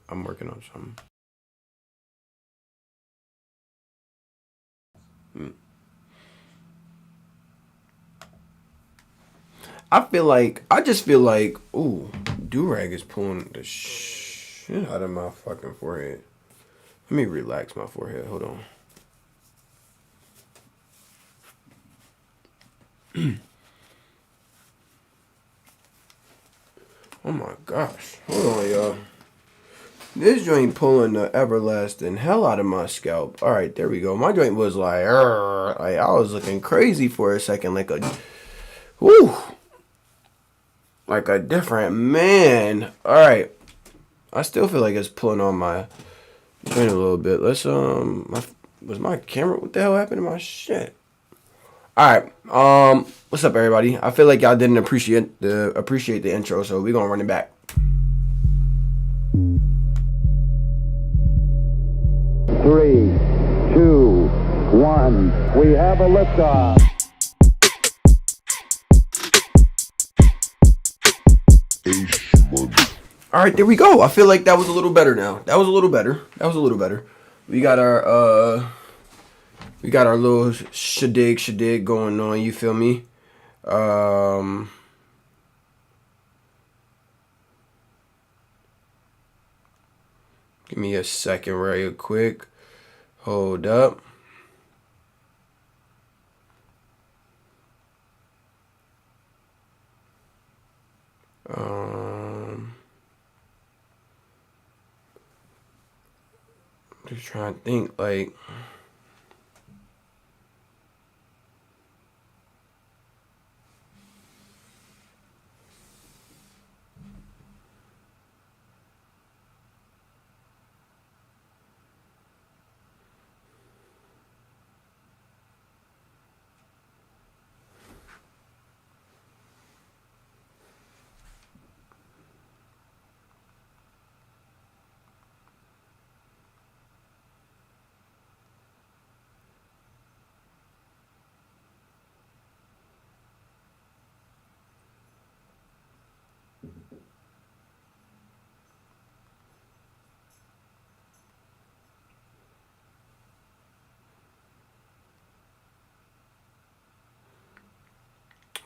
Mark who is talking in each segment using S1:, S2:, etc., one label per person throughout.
S1: I'm working on something. I just feel like, ooh, Durag is pulling the shit out of my fucking forehead. Let me relax my forehead. Hold on. Oh my gosh. Hold on, y'all. This joint pulling the everlasting hell out of my scalp. All right, there we go. My joint was like, I was looking crazy for a second, like a, whoo, like a different man. All right, I still feel like it's pulling on my joint a little bit. Let's was my camera? What the hell happened to my shit? All right, what's up, everybody? I feel like y'all didn't appreciate the intro, so we're gonna run it back.
S2: 3, 2, 1. We have a liftoff.
S1: All right, there we go. I feel like that was a little better now. That was a little better. We got our little shadig going on. You feel me? Give me a second, real quick. Hold up. Just trying to think, like.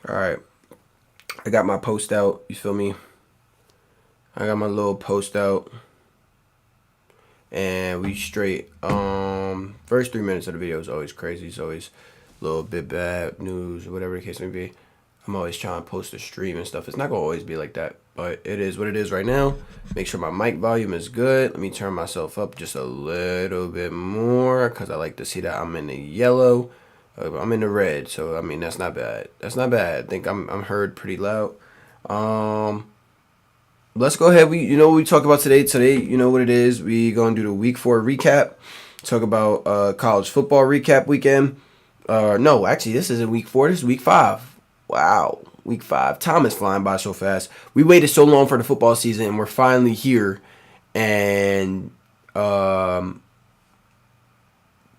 S1: All right, I got my post out. You feel me? I got my little post out, and we straight. First 3 minutes of the video is always crazy. It's always a little bit bad news or whatever the case may be. I'm always trying to post a stream and stuff. It's not gonna always be like that, but it is what it is right now. Make sure my mic volume is good. Let me turn myself up just a little bit more because I like to see that I'm in the yellow. I'm in the red, so I mean that's not bad. That's not bad. I think I'm heard pretty loud. Let's go ahead. We what we talk about today. Today, you know what it is. We gonna do the week 4 recap. Talk about college football recap weekend. No, actually, this isn't week 4. This is week 5. Wow, week 5. Time is flying by so fast. We waited so long for the football season, and we're finally here. And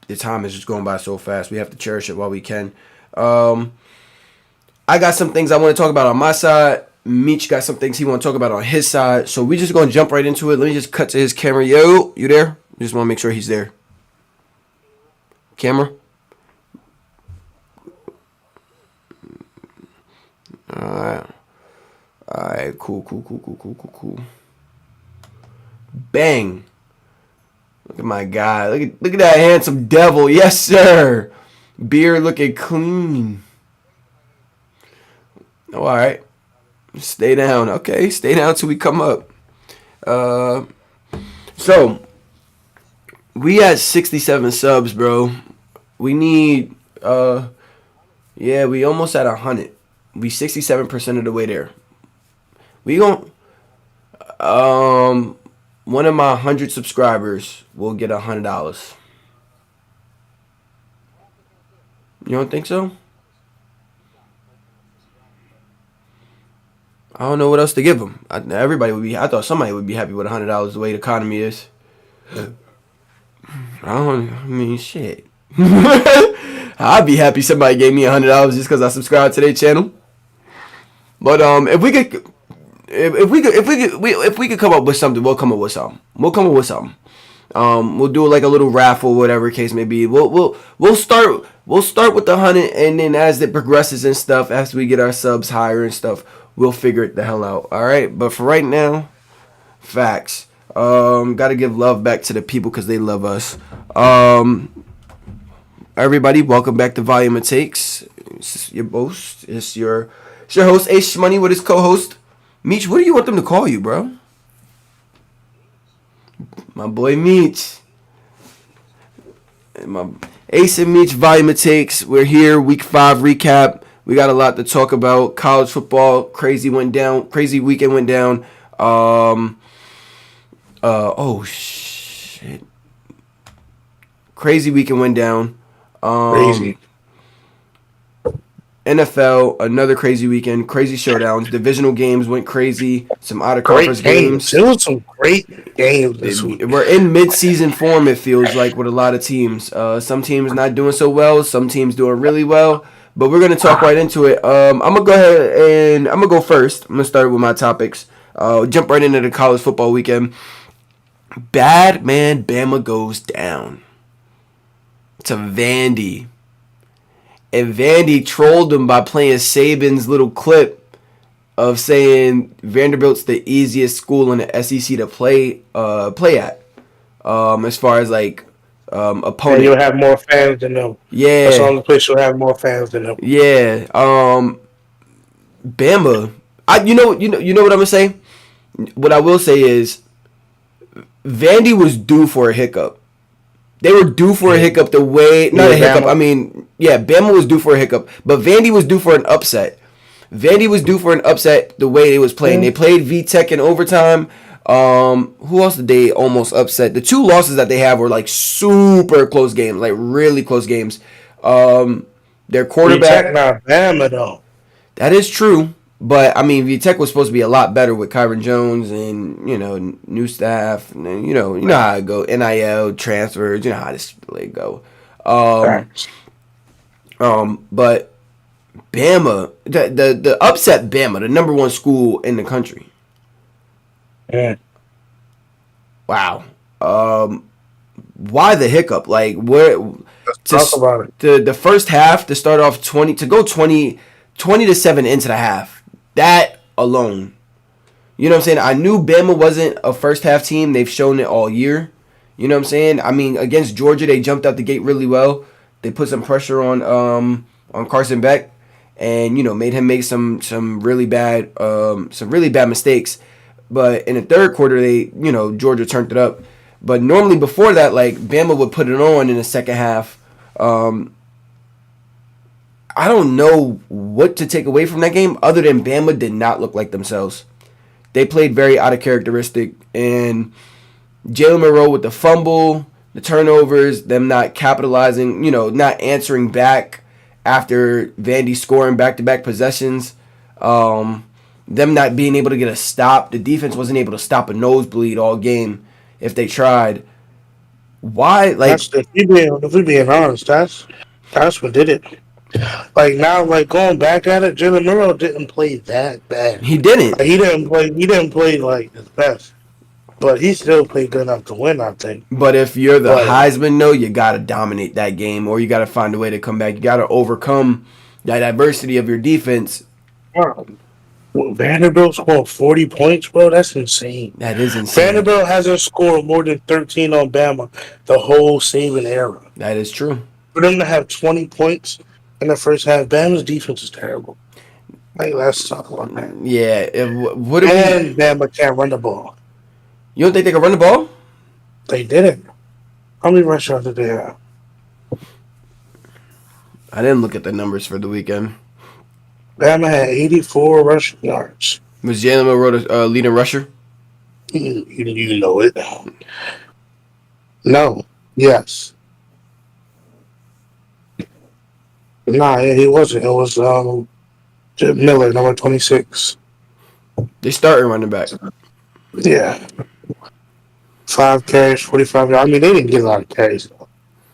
S1: the time is just going by so fast. We have to cherish it while we can. I got some things I want to talk about on my side. Meech got some things he want to talk about on his side. So we just going to jump right into it. Let me just cut to his camera. Yo, you there? Just want to make sure he's there. Camera? Alright, cool. Bang. Look at my guy. Look at that handsome devil. Yes, sir. Beard looking clean. Oh, all right. Stay down. Okay, stay down till we come up. So we had 67 subs, bro. We need yeah, we almost at 100. We 67% of the way there. We gon' one of my 100 subscribers will get $100. You don't think so? I don't know what else to give them. Everybody would be. I thought somebody would be happy with $100 the way the economy is. I mean, shit. I'd be happy somebody gave me $100 just because I subscribed to their channel. But if we could, if we could come up with something, we'll come up with something. We'll do like a little raffle, whatever case may be. We'll start with the 100, and then as it progresses and stuff, as we get our subs higher and stuff, we'll figure it the hell out. All right, but for right now, facts. Got to give love back to the people because they love us. Everybody, welcome back to Volume of Takes. It's your host. It's your host Ace Money with his co-host Meech. What do you want them to call you, bro? My boy Meech. My Ace and Meech Volume of Takes. We're here, Week 5 recap. We got a lot to talk about. College football, crazy weekend went down. Oh shit. Crazy weekend went down.
S3: Crazy.
S1: NFL, another crazy weekend, crazy showdowns. Divisional games went crazy. Some out of conference games.
S3: It was some great games this week.
S1: We're in mid-season form, it feels like, with a lot of teams. Some teams not doing so well, some teams doing really well. But we're gonna talk right into it. I'm gonna go ahead and I'm gonna go first. I'm gonna start with my topics. Jump right into the college football weekend. Bad man, Bama goes down to Vandy. And Vandy trolled him by playing Saban's little clip of saying Vanderbilt's the easiest school in the SEC to play at. As far as like opponent.
S3: And you'll have more fans than them.
S1: Yeah.
S3: That's the only place you'll have more fans than them.
S1: Yeah. Bama. You know what I'm gonna say? What I will say is Vandy was due for a hiccup. They were due for a hiccup the way... Not a hiccup. I mean, yeah, Bama was due for a hiccup. But Vandy was due for an upset. Vandy was due for an upset the way they was playing. They played VTech in overtime. Who else did they almost upset? The two losses that they have were like super close games. Like really close games. Their quarterback...
S3: VTech not Bama, though.
S1: That is true. But, I mean, VTech was supposed to be a lot better with Kyron Jones and, new staff. And, you know how it go. NIL, transfers, you know how this play go. But Bama, the upset Bama, the number one school in the country.
S3: Yeah.
S1: Wow. Why the hiccup? Like, where...
S3: Let's talk about
S1: it. The first half, to start off 20 to 7 into the half. That alone. You know what I'm saying? I knew Bama wasn't a first half team. They've shown it all year. You know what I'm saying? I mean, against Georgia, they jumped out the gate really well. They put some pressure on Carson Beck and, made him make some really bad mistakes. But in the third quarter, Georgia turned it up. But normally before that, like, Bama would put it on in the second half. I don't know what to take away from that game other than Bama did not look like themselves. They played very out of characteristic. And Jalen Monroe with the fumble, the turnovers, them not capitalizing, not answering back after Vandy scoring back-to-back possessions. Them not being able to get a stop. The defense wasn't able to stop a nosebleed all game if they tried. Why? Like,
S3: if we being honest, that's what did it. Like now, like going back at it, Jalen Monroe didn't play that bad.
S1: He didn't.
S3: Like, he didn't play like his best, but he still played good enough to win, I think.
S1: But if you're the Heisman, though, you gotta dominate that game, or you gotta find a way to come back. You gotta overcome that adversity of your defense.
S3: Wow. Vanderbilt scored 40 points, bro. That's insane.
S1: That is insane.
S3: Vanderbilt hasn't scored more than 13 on Bama the whole Saban era.
S1: That is true.
S3: For them to have 20 points in the first half, Bama's defense is terrible. Like, let's talk about that.
S1: Yeah.
S3: Bama can't run the ball.
S1: You don't think they can run the ball?
S3: They didn't. How many rush yards did they have?
S1: I didn't look at the numbers for the weekend.
S3: Bama had 84 rushing yards.
S1: Was Jalen Monroe the leading rusher?
S3: You know it. No. Yes. Nah, he wasn't. It was Jim Miller, number 26.
S1: They started running back.
S3: Yeah. 5 carries, 45 yards. I mean, they didn't get a lot of carries,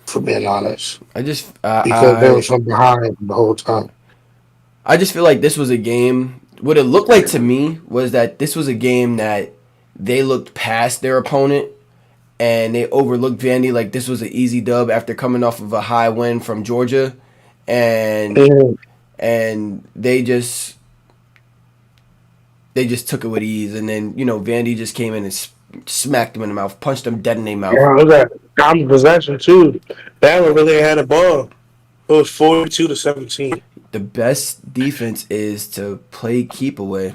S3: for being honest.
S1: Because
S3: they were from behind the whole time.
S1: I just feel like this was a game what it looked like to me was that this was a game that they looked past their opponent and they overlooked Vandy like this was an easy dub after coming off of a high win from Georgia, and
S3: Mhm.
S1: and they just took it with ease, and then Vandy just came in and smacked them in the mouth, punched them dead in their mouth.
S3: Yeah, it was that common possession too. That one really had a ball. It was 42-17.
S1: The best defense is to play keep away.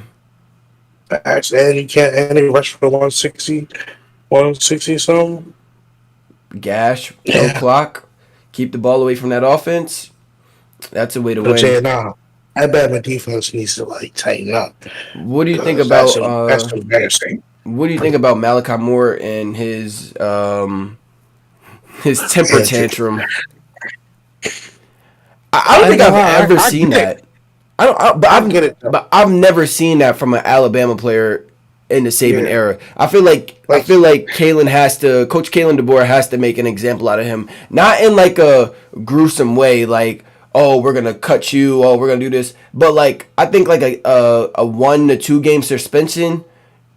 S3: Actually, and you can't and they rushed for 160 something.
S1: Gash, kill
S3: Yeah.
S1: clock, keep the ball away from that offense. That's a way to
S3: But
S1: win.
S3: yeah, nah. I bet my defense needs to like tighten up.
S1: What do you think
S3: Because
S1: about
S3: that's embarrassing.
S1: what do you think about Malachi Moore and his temper
S3: Yeah,
S1: tantrum? I don't think I've ever seen that. I don't, I, but
S3: I
S1: I've
S3: get it though.
S1: but I've never seen that from an Alabama player in the Saban
S3: Yeah.
S1: era. I feel like Coach Kalen DeBoer has to make an example out of him, not in like a gruesome way, like oh we're gonna cut you, oh we're gonna do this, but like I think like a 1 to 2 game suspension,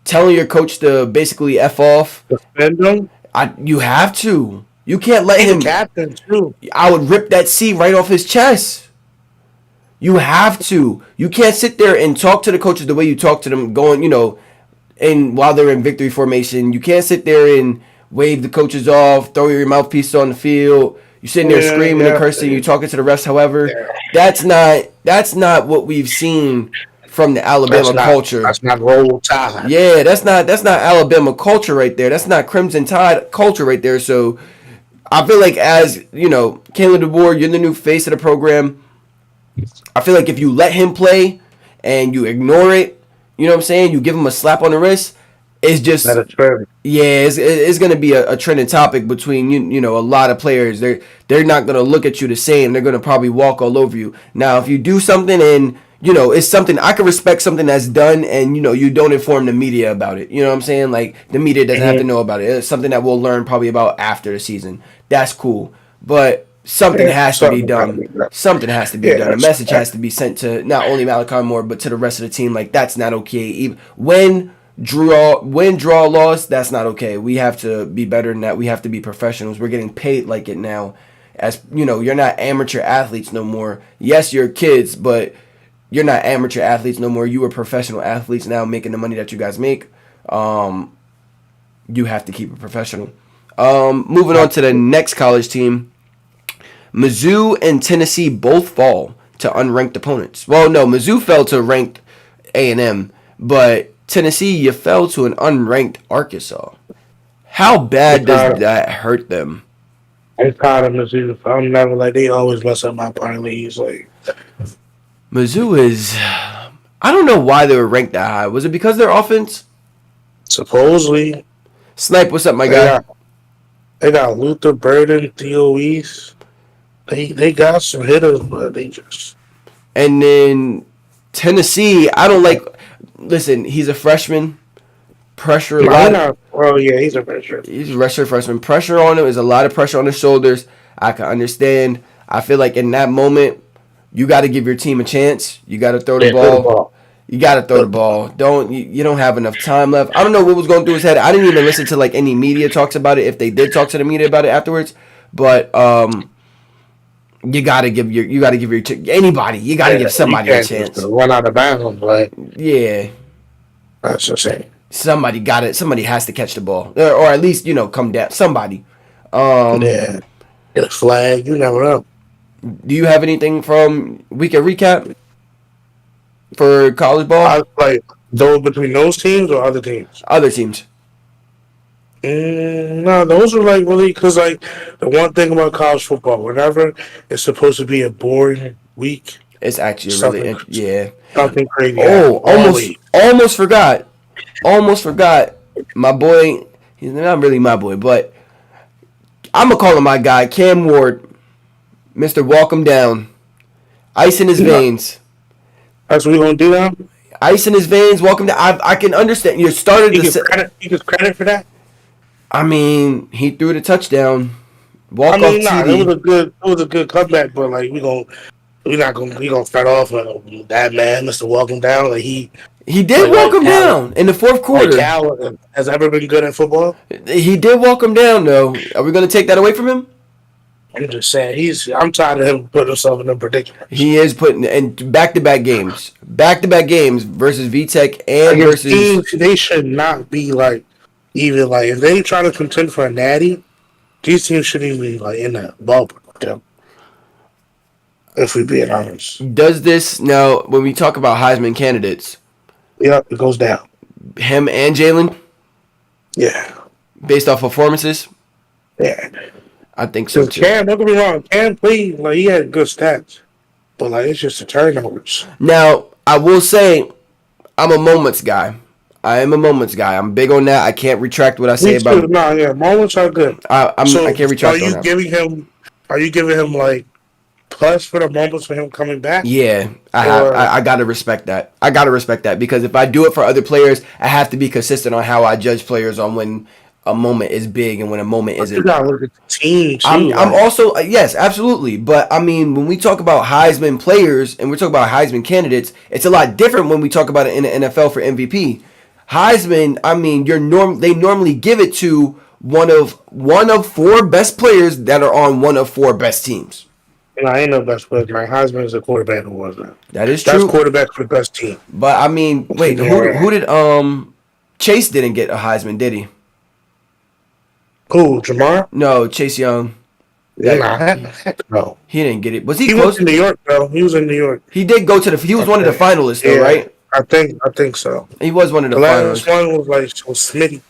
S1: telling your coach to basically f off.
S3: Defend them.
S1: You have to. You can't let
S3: And
S1: him.
S3: the captain too.
S1: I would rip that C right off his chest. You have to. You can't sit there and talk to the coaches the way you talk to them going, and while they're in victory formation. You can't sit there and wave the coaches off, throw your mouthpiece on the field. You're sitting there screaming and cursing, you talking to the refs, however. That's not what we've seen from the Alabama culture.
S3: That's not roll tide.
S1: Yeah, that's not Alabama culture right there. That's not Crimson Tide culture right there. So I feel like as, Kalen DeBoer, you're the new face of the program. I feel like if you let him play and you ignore it, you know what I'm saying? You give him a slap on the wrist, it's just
S3: That is fair.
S1: yeah, it's going to be a trending topic between a lot of players. They're not going to look at you the same. They're going to probably walk all over you. Now, if you do something and it's something I can respect something that's done and you don't inform the media about it. You know what I'm saying? Like the media doesn't have to know about it. It's something that we'll learn probably about after the season. That's cool. But something has to be done. Something has to be done. A message has to be sent to not only Malachi Moore but to the rest of the team. Like that's not okay. Even win, draw, loss. That's not okay. We have to be better than that. We have to be professionals. We're getting paid like it now. As you're not amateur athletes no more. Yes, you're kids, but you're not amateur athletes no more. You are professional athletes now, making the money that you guys make. You have to keep it professional. Moving on to the next college team. Mizzou and Tennessee both fall to unranked opponents. Well, no, Mizzou fell to ranked A&M, but Tennessee, you fell to an unranked Arkansas. How bad does that hurt them?
S3: I'm proud of Mizzou. I'm never like they always mess up my parlays. Like
S1: Mizzou is, I don't know why they were ranked that high. Was it because of their offense?
S3: supposedly
S1: Snipe, what's up, my
S3: they
S1: guy?
S3: got Luther Burden, Theo East. They got some hitters, but they just
S1: And then Tennessee, I don't like. Listen, he's a freshman. Pressure a lot.
S3: well, yeah, he's a freshman.
S1: He's a redshirt freshman. Pressure on him is a lot of pressure on his shoulders. I can understand. I feel like in that moment, you got to give your team a chance. You got to throw the ball. You got to throw the ball. You don't have enough time left. I don't know what was going through his head. I didn't even listen to like any media talks about it. If they did talk to the media about it afterwards, but you got to give your anybody. You got to give somebody a chance.
S3: Run out of bounds, but
S1: Yeah.
S3: that's the same.
S1: Somebody got it. Somebody has to catch the ball, or at least come down. Somebody.
S3: Yeah, get a flag. You never know.
S1: Do you have anything from we can recap for college ball?
S3: Like those between those teams or other teams.
S1: Other teams.
S3: No, those are like really because like the one thing about college football, whenever it's supposed to be a boring week,
S1: It's actually
S3: Something-
S1: yeah.
S3: something crazy.
S1: Oh,
S3: happens.
S1: almost forgot. Almost forgot. My boy, he's not really my boy, but I'm gonna call him my guy, Cam Ward, Mr. Walk him down, ice in his veins.
S3: That's what we gonna do now.
S1: Ice in his veins, walk him down. I can understand. You started
S3: You
S1: to.
S3: get credit for that.
S1: I mean, he threw the touchdown. Walk
S3: I mean,
S1: off
S3: nah,
S1: TD.
S3: it was a good comeback, but like we We gonna start off that man, Mr. Welcome Down. Like
S1: He did walk him down in the fourth quarter.
S3: Cal has ever been good at football.
S1: He did walk him down, though. Are we going to take that away from him?
S3: I'm just saying I'm tired of him putting himself in them predicaments.
S1: He is putting in back-to-back games versus VTech and versus
S3: teams. They should not be like even like if they try to contend for a natty. These teams shouldn't even be like in that ballpark. If we being honest,
S1: does this now when we talk about Heisman candidates?
S3: Yep, it goes down.
S1: Him and Jalen.
S3: Yeah.
S1: Based off performances.
S3: Yeah.
S1: I think so too.
S3: Cam, don't get me wrong. Cam played like he had good stats, but like it's just the turnovers.
S1: Now I will say, I'm a moments guy. I am a moments guy. I'm big on that. I can't retract what I say about.
S3: No, yeah, moments are good.
S1: I can't retract on that.
S3: Are you giving him like plus for the moments for him coming back?
S1: Yeah, I gotta respect that. I gotta respect that because if I do it for other players, I have to be consistent on how I judge players on when a moment is big and when a moment isn't.
S3: You gotta look at the team too.
S1: I'm also yes, absolutely. But I mean, when we talk about Heisman players and we're talking about Heisman candidates, it's a lot different when we talk about it in the NFL for MVP. Heisman, I mean, they normally give it to one of four best players that are on one of four best teams.
S3: No, I ain't no best player. My Heisman is a quarterback who was that.
S1: That is true.
S3: That's quarterback for the best team.
S1: But I mean, wait, who did Chase didn't get a Heisman, did he?
S3: Who, Jamar?
S1: No, Chase Young.
S3: No.
S1: He didn't get it. Was he
S3: close? Was in New York, though. He was in New York.
S1: He did go to he was one of the finalists, though, right?
S3: I think so.
S1: He was one of the finalists.
S3: The last one was Smitty.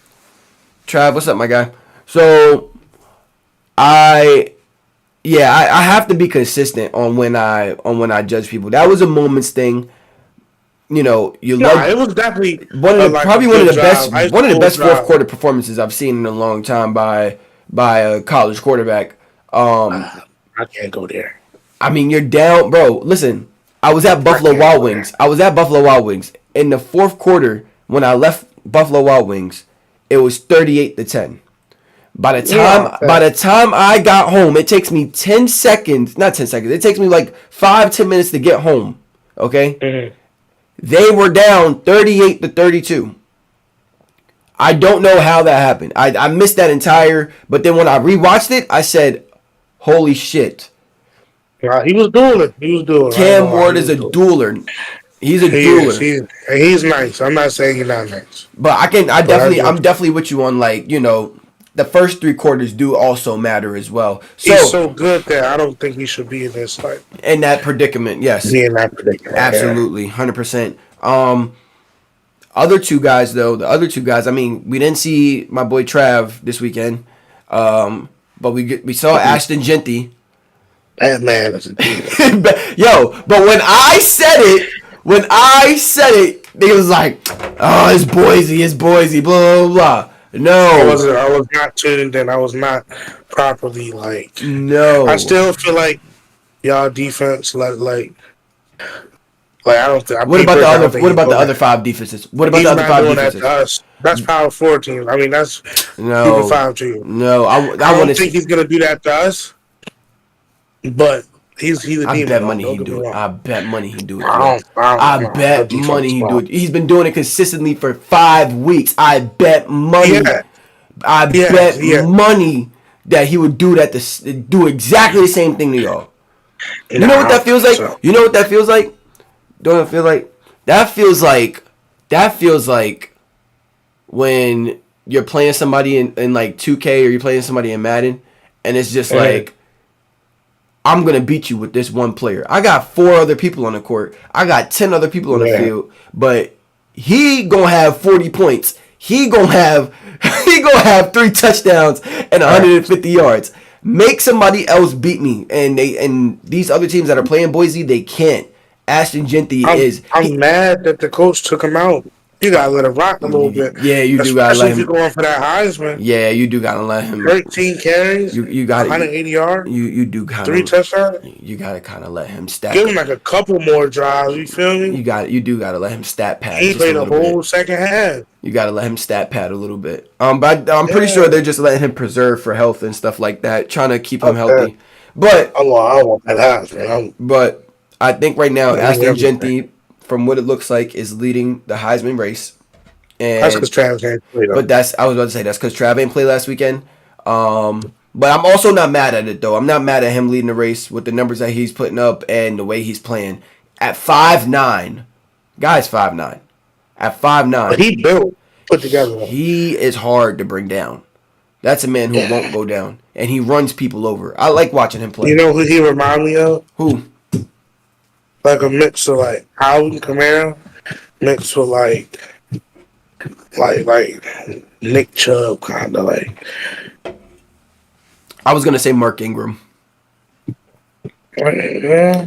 S1: Trav, what's up, my guy? So, I have to be consistent on when I judge people. That was a moments thing. You know,
S3: it was definitely
S1: one of the best fourth quarter performances I've seen in a long time by a college quarterback.
S3: I can't go there.
S1: I mean, you're down, bro. Listen, I was at Buffalo Wild Wings in the fourth quarter when I left Buffalo Wild Wings. It was 38-10. By the time I got home, it takes me 10 seconds. Not 10 seconds. It takes me like 5-10 minutes to get home. Okay?
S3: Mm-hmm.
S1: They were down 38-32. I don't know how that happened. I missed that entire. But then when I rewatched it, I said, "Holy shit!"
S3: He was dueling.
S1: Cam Ward is a dueler. He's a dueler.
S3: He's nice. I'm not saying he's not nice.
S1: But I'm definitely with you on like the first three quarters do also matter as well. So,
S3: he's so good that I don't think he should be in this like
S1: in that predicament. Yes,
S3: in that predicament.
S1: Absolutely, 100%. Other two guys though, I mean, we didn't see my boy Trav this weekend, but we saw Ashton Genty.
S3: That man is a dude.
S1: But when I said it, they was like, "Oh, it's Boise, blah blah blah." No,
S3: I was not tuned in. I was not properly like.
S1: No,
S3: I still feel like y'all defense like I don't think.
S1: What about the other five defenses? What about the other five defenses?
S3: That that's Power 4 teams. I mean, that's Super 5 teams.
S1: No, I
S3: don't think he's gonna do that to us. But he's a demon.
S1: I bet money he do it. I bet money he do it.
S3: I
S1: bet money he do it. He's been doing it consistently for 5 weeks. I bet money.
S3: Yeah.
S1: I bet money that he would do exactly the same thing to y'all. You know what that feels like?
S3: So.
S1: You know what that feels like? Don't it feel like? That feels like when you're playing somebody in like 2K or you're playing somebody in Madden, and it's just like, I'm going to beat you with this one player. I got 4 other people on the court. I got 10 other people on the field. But he going to have 40 points. He going to have 3 touchdowns and 150 yards. Make somebody else beat me. And these other teams that are playing Boise, they can't. Ashton Genty
S3: I'm mad that the coach took him out. You gotta let him rock a little bit.
S1: Yeah, you do gotta let him.
S3: Especially if you're going for that Heisman.
S1: Yeah, you do gotta let him.
S3: 13 carries.
S1: You got
S3: 180 yards.
S1: You do kind of
S3: 3 touchdowns.
S1: You gotta kind of let him stat.
S3: Give him like a couple more drives. You feel me?
S1: You do gotta let him stat pad.
S3: He played the whole second half.
S1: You gotta let him stat pad a little bit. But I'm pretty sure they're just letting him preserve for health and stuff like that, trying to keep him healthy. But
S3: I want that Heisman.
S1: But I think right now
S3: Yeah,
S1: Aston
S3: everything.
S1: Gentry, from what it looks like, is leading the Heisman race.
S3: That's because
S1: And
S3: Travis ain't played
S1: but
S3: though.
S1: I was about to say that's because Trav ain't played last weekend. But I'm also not mad at it though. I'm not mad at him leading the race with the numbers that he's putting up and the way he's playing. At 5'9", guy's 5'9". At
S3: But
S1: 5'9",
S3: he built, put together though.
S1: he is hard to bring down. That's a man who won't
S3: Yeah.
S1: go down, and he runs people over. I like watching him
S3: You
S1: play.
S3: know who he remind me of?
S1: Who?
S3: Like a mix of like Alvin Kamara mixed with like Nick Chubb kind of like.
S1: I was gonna say Mark Ingram.
S3: Yeah,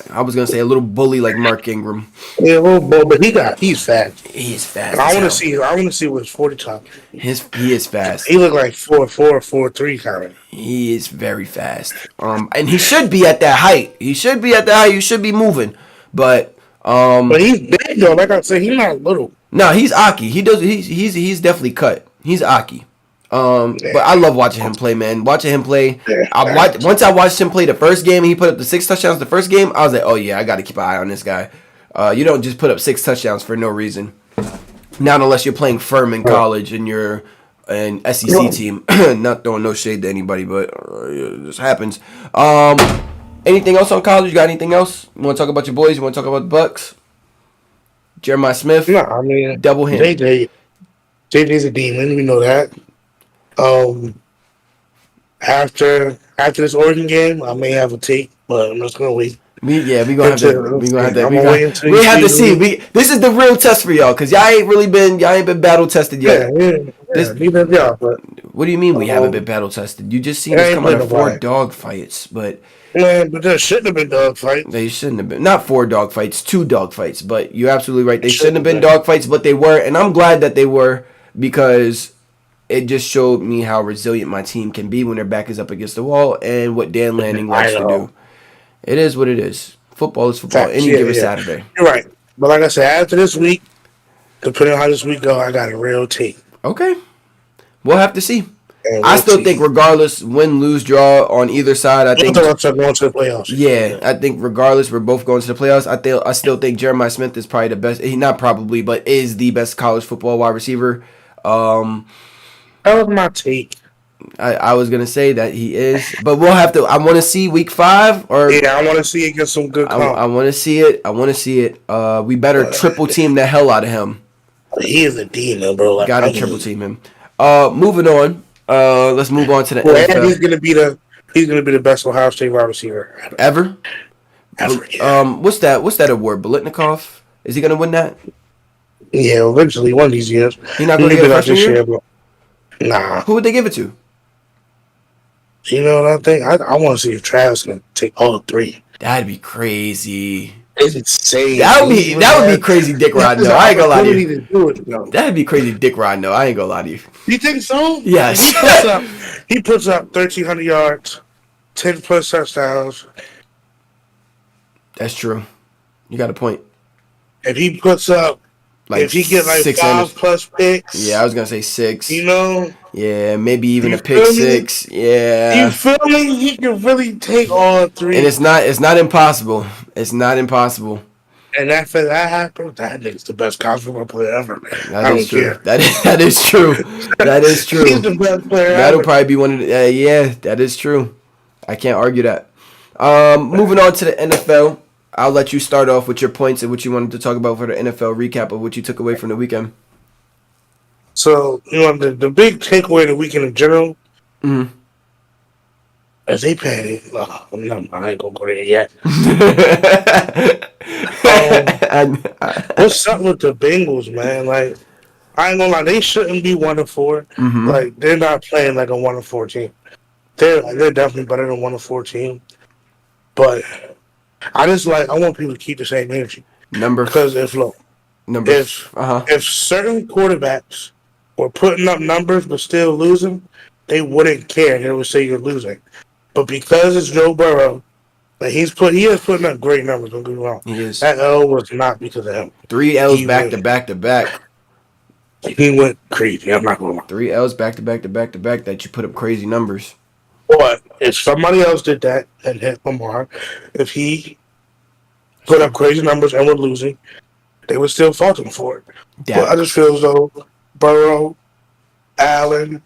S1: I was gonna say a little bully like Mark Ingram.
S3: yeah, a little bit, but he's fast.
S1: He's
S3: And
S1: fast as hell.
S3: I want to see what his 40 time.
S1: He is fast.
S3: He look like 4.4, 4.3 kind of.
S1: He is very fast. And he should be at that height. He should be at that height. You should be moving. But
S3: But he's big though. Like I said, he's not little.
S1: no, he's Aki. He does. He's definitely cut. He's Aki. But I love watching him play, man. Watching him play.
S3: Yeah.
S1: Once I watched him play the first game and he put up the 6 touchdowns the first game, I was like, oh yeah, I got to keep an eye on this guy. You don't just put up 6 touchdowns for no reason. Not unless you're playing firm in college and you're an SEC team. Not throwing no shade to anybody, but it just happens. Anything else on college? You got anything else? You want to talk about your boys? You want to talk about the Bucks? Jeremiah Smith?
S3: No, I mean
S1: Double him.
S3: JJ's a demon. We know that. After this Oregon game, I may have a take, but I'm just gonna wait.
S1: We gonna have to. We gonna have to.
S3: I'm gonna wait until
S1: We
S3: you
S1: have to
S3: see
S1: see. This is the real test for y'all, cause y'all ain't been battle tested yet.
S3: neither of y'all, but
S1: What do you mean we haven't been battle tested? You just seen
S3: it
S1: us
S3: ain't
S1: come out
S3: been
S1: of
S3: a
S1: 4
S3: while.
S1: dog fights, but
S3: man, but there shouldn't have been dog fights.
S1: they shouldn't have been. Not 4 dog fights, 2 dog fights. But you're absolutely right. They shouldn't have
S3: Shouldn't
S1: been
S3: have
S1: dog fights, but they were, and I'm glad that they were because it just showed me how resilient my team can be when their back is up against the wall and what Dan Lanning likes to do. It is what it is. Football is football.
S3: Facts,
S1: Any
S3: yeah,
S1: given
S3: yeah.
S1: Saturday.
S3: You're right. But like I said, after this week, depending on how this week go, I got a real take.
S1: Okay. We'll have to see.
S3: And
S1: I
S3: we'll
S1: still
S3: see.
S1: think regardless, win, lose, draw on either side, I think
S3: Both of us are going to the playoffs.
S1: yeah, I think regardless we're both going to the playoffs. I still think Jeremiah Smith is probably the best. He not probably, but is the best college football wide receiver.
S3: That was my take.
S1: I was gonna say that he is, but we'll have to. I want to see week 5 or
S3: Yeah, I want to see it get some good comp.
S1: I want to see it. I want to see it. We better triple team the hell out of him.
S3: He is a demon, bro. Like,
S1: Got to triple team him. Moving on. Let's move on to the
S3: well,
S1: NFL.
S3: and he's gonna be the best Ohio State wide receiver
S1: Ever?
S3: ever. Yeah.
S1: What's that award? Bolitnikov? Is he gonna win that?
S3: Yeah, eventually one of these years.
S1: He not gonna get it
S3: not
S1: freshman
S3: this
S1: year?
S3: but nah.
S1: Who would they give it to?
S3: You know what I think? I want to see if Travis can take all 3.
S1: That'd be crazy.
S3: It's insane.
S1: That would be crazy dick riding though. I ain't gonna lie to you.
S3: Do it, though.
S1: That'd be crazy dick riding though. I ain't gonna lie to you.
S3: You think so?
S1: Yes.
S3: He puts up 1,300 yards, 10 plus touchdowns.
S1: That's true. You got a point.
S3: If he puts up, if he get like
S1: 6
S3: 5 plus picks,
S1: Yeah, I was gonna say 6.
S3: you know,
S1: Yeah, maybe even
S3: You
S1: a pick
S3: feel me?
S1: 6. Yeah.
S3: you feel me? He can really take all 3.
S1: And it's not impossible. It's not impossible.
S3: And after that happens, that nigga's the best college football player ever, man.
S1: That
S3: I don't
S1: is true.
S3: care.
S1: That is true. That is true.
S3: He's the best player
S1: That'll
S3: ever.
S1: probably be one of the yeah, that is true. I can't argue that. Moving on to the NFL. I'll let you start off with your points and what you wanted to talk about for the NFL recap of what you took away from the weekend.
S3: So, you know, the big takeaway of the weekend in general, as they panic, I ain't gonna go there yet. What's up with the Bengals, man? Like, I ain't gonna lie, they shouldn't be 1-4. Like, they're not playing like a 1-4 team. They're definitely better than 1-4 team. But I want people to keep the same energy. Because if certain quarterbacks were putting up numbers but still losing, they wouldn't care. They would say you're losing. But because it's Joe Burrow, like he is putting up great numbers. Don't get me wrong.
S1: He is.
S3: That L was not because of him.
S1: 3 L's back to back to back.
S3: He went crazy. I'm not going to lie.
S1: 3 L's back to back to back to back that you put up crazy numbers.
S3: But if somebody else did that and hit Lamar, if he put up crazy numbers and were losing, they would still fault him for it. But I
S1: Dak,
S3: just feel as though Burrow, Allen,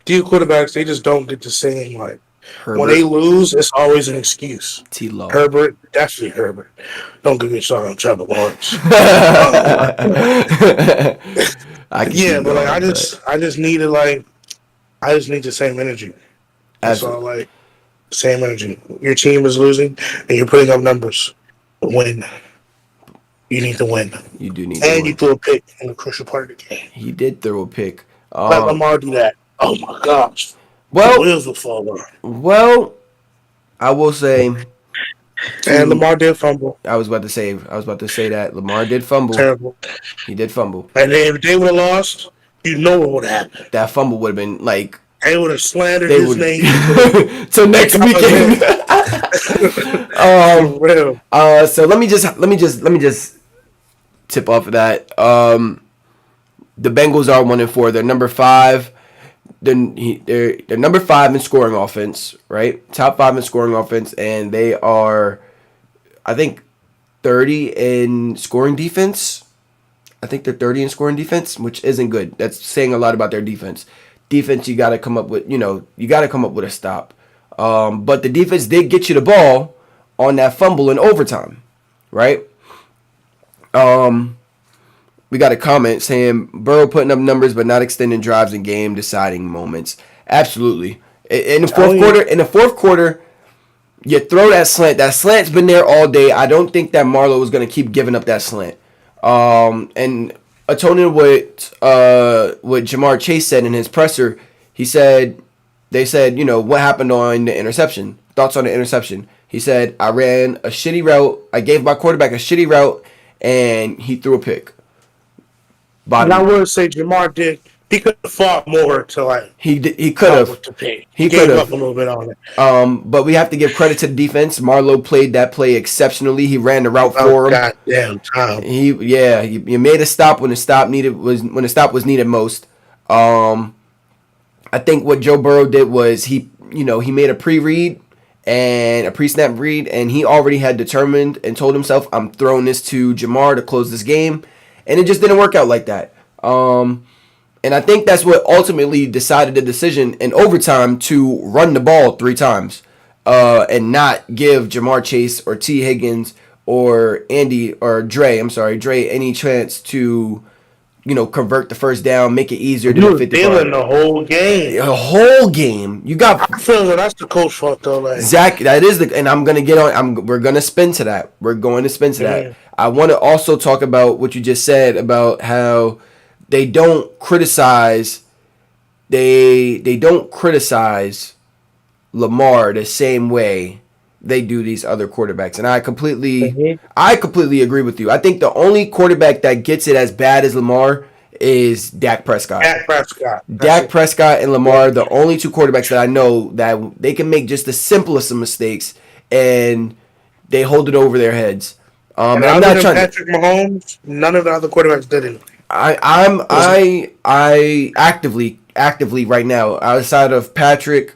S3: these quarterbacks, they just don't get the same, like, when they
S1: Herbert,
S3: lose, it's always an excuse.
S1: T. Law.
S3: Herbert, definitely Herbert. Don't get me started on Trevor Lawrence.
S1: I can
S3: Yeah,
S1: keep
S3: but like
S1: going,
S3: I just needed like I just need the same energy. That's all.
S1: absolutely.
S3: Like same energy. Your team is losing and you're putting up numbers. Win. You need to win.
S1: You do need to
S3: And you
S1: win.
S3: threw a pick in the crucial part of the game.
S1: He did throw a pick.
S3: Let Lamar do that. Oh my gosh. The
S1: Well,
S3: wheels will fall off.
S1: well, I will say.
S3: And Lamar did fumble.
S1: I was about to say that Lamar did fumble.
S3: Terrible.
S1: He did fumble.
S3: And then if they would have lost, you know what would happen.
S1: That fumble would have been like
S3: They would have slandered
S1: they
S3: his
S1: would
S3: name.
S1: till next weekend.
S3: For real.
S1: So let me just tip off of that. The Bengals are 1-4. They're number 5. They're number 5 in scoring offense, right? Top 5 in scoring offense, and they are, I think, 30 in scoring defense. I think they're 30 in scoring defense, which isn't good. That's saying a lot about their defense. Defense, you got to come up with, a stop. But the defense did get you the ball on that fumble in overtime, right? We got a comment saying Burrow putting up numbers but not extending drives in game deciding moments. Absolutely. In the fourth quarter, you throw that slant. That slant's been there all day. I don't think that Marlowe was going to keep giving up that slant. And atoning what Jamar Chase said in his presser, they said, what happened on the interception? Thoughts on the interception? He said, I ran a shitty route. I gave my quarterback a shitty route, and he threw a pick.
S3: And I would say Jamar did. He could have fought more to like.
S1: He could have.
S3: He gave up a little bit on it.
S1: But we have to give credit to the defense. Marlowe played that play exceptionally. He ran the route for him.
S3: Goddamn time.
S1: You made a stop when the stop was needed most. I think what Joe Burrow did was he made a pre-read and a pre-snap read, and he already had determined and told himself, I'm throwing this to Jamar to close this game. And it just didn't work out like that. And I think that's what ultimately decided the decision in overtime to run the ball 3 times and not give Jamar Chase or T. Higgins or Dre any chance to, convert the first down, make it easier to defeat the
S3: dealing the whole game.
S1: The whole game. You got.
S3: I feel that's the coach fault though. Like
S1: Zach, that is and I'm gonna get on. We're gonna spin to that. I want to also talk about what you just said about how they don't criticize. They don't criticize Lamar the same way they do these other quarterbacks, and I completely agree with you. I think the only quarterback that gets it as bad as Lamar is Dak Prescott. Dak Prescott and Lamar, the only 2 quarterbacks that I know that they can make just the simplest of mistakes and they hold it over their heads.
S3: And I'm not trying Patrick Mahomes, none of the other quarterbacks did it.
S1: I actively right now, outside of Patrick,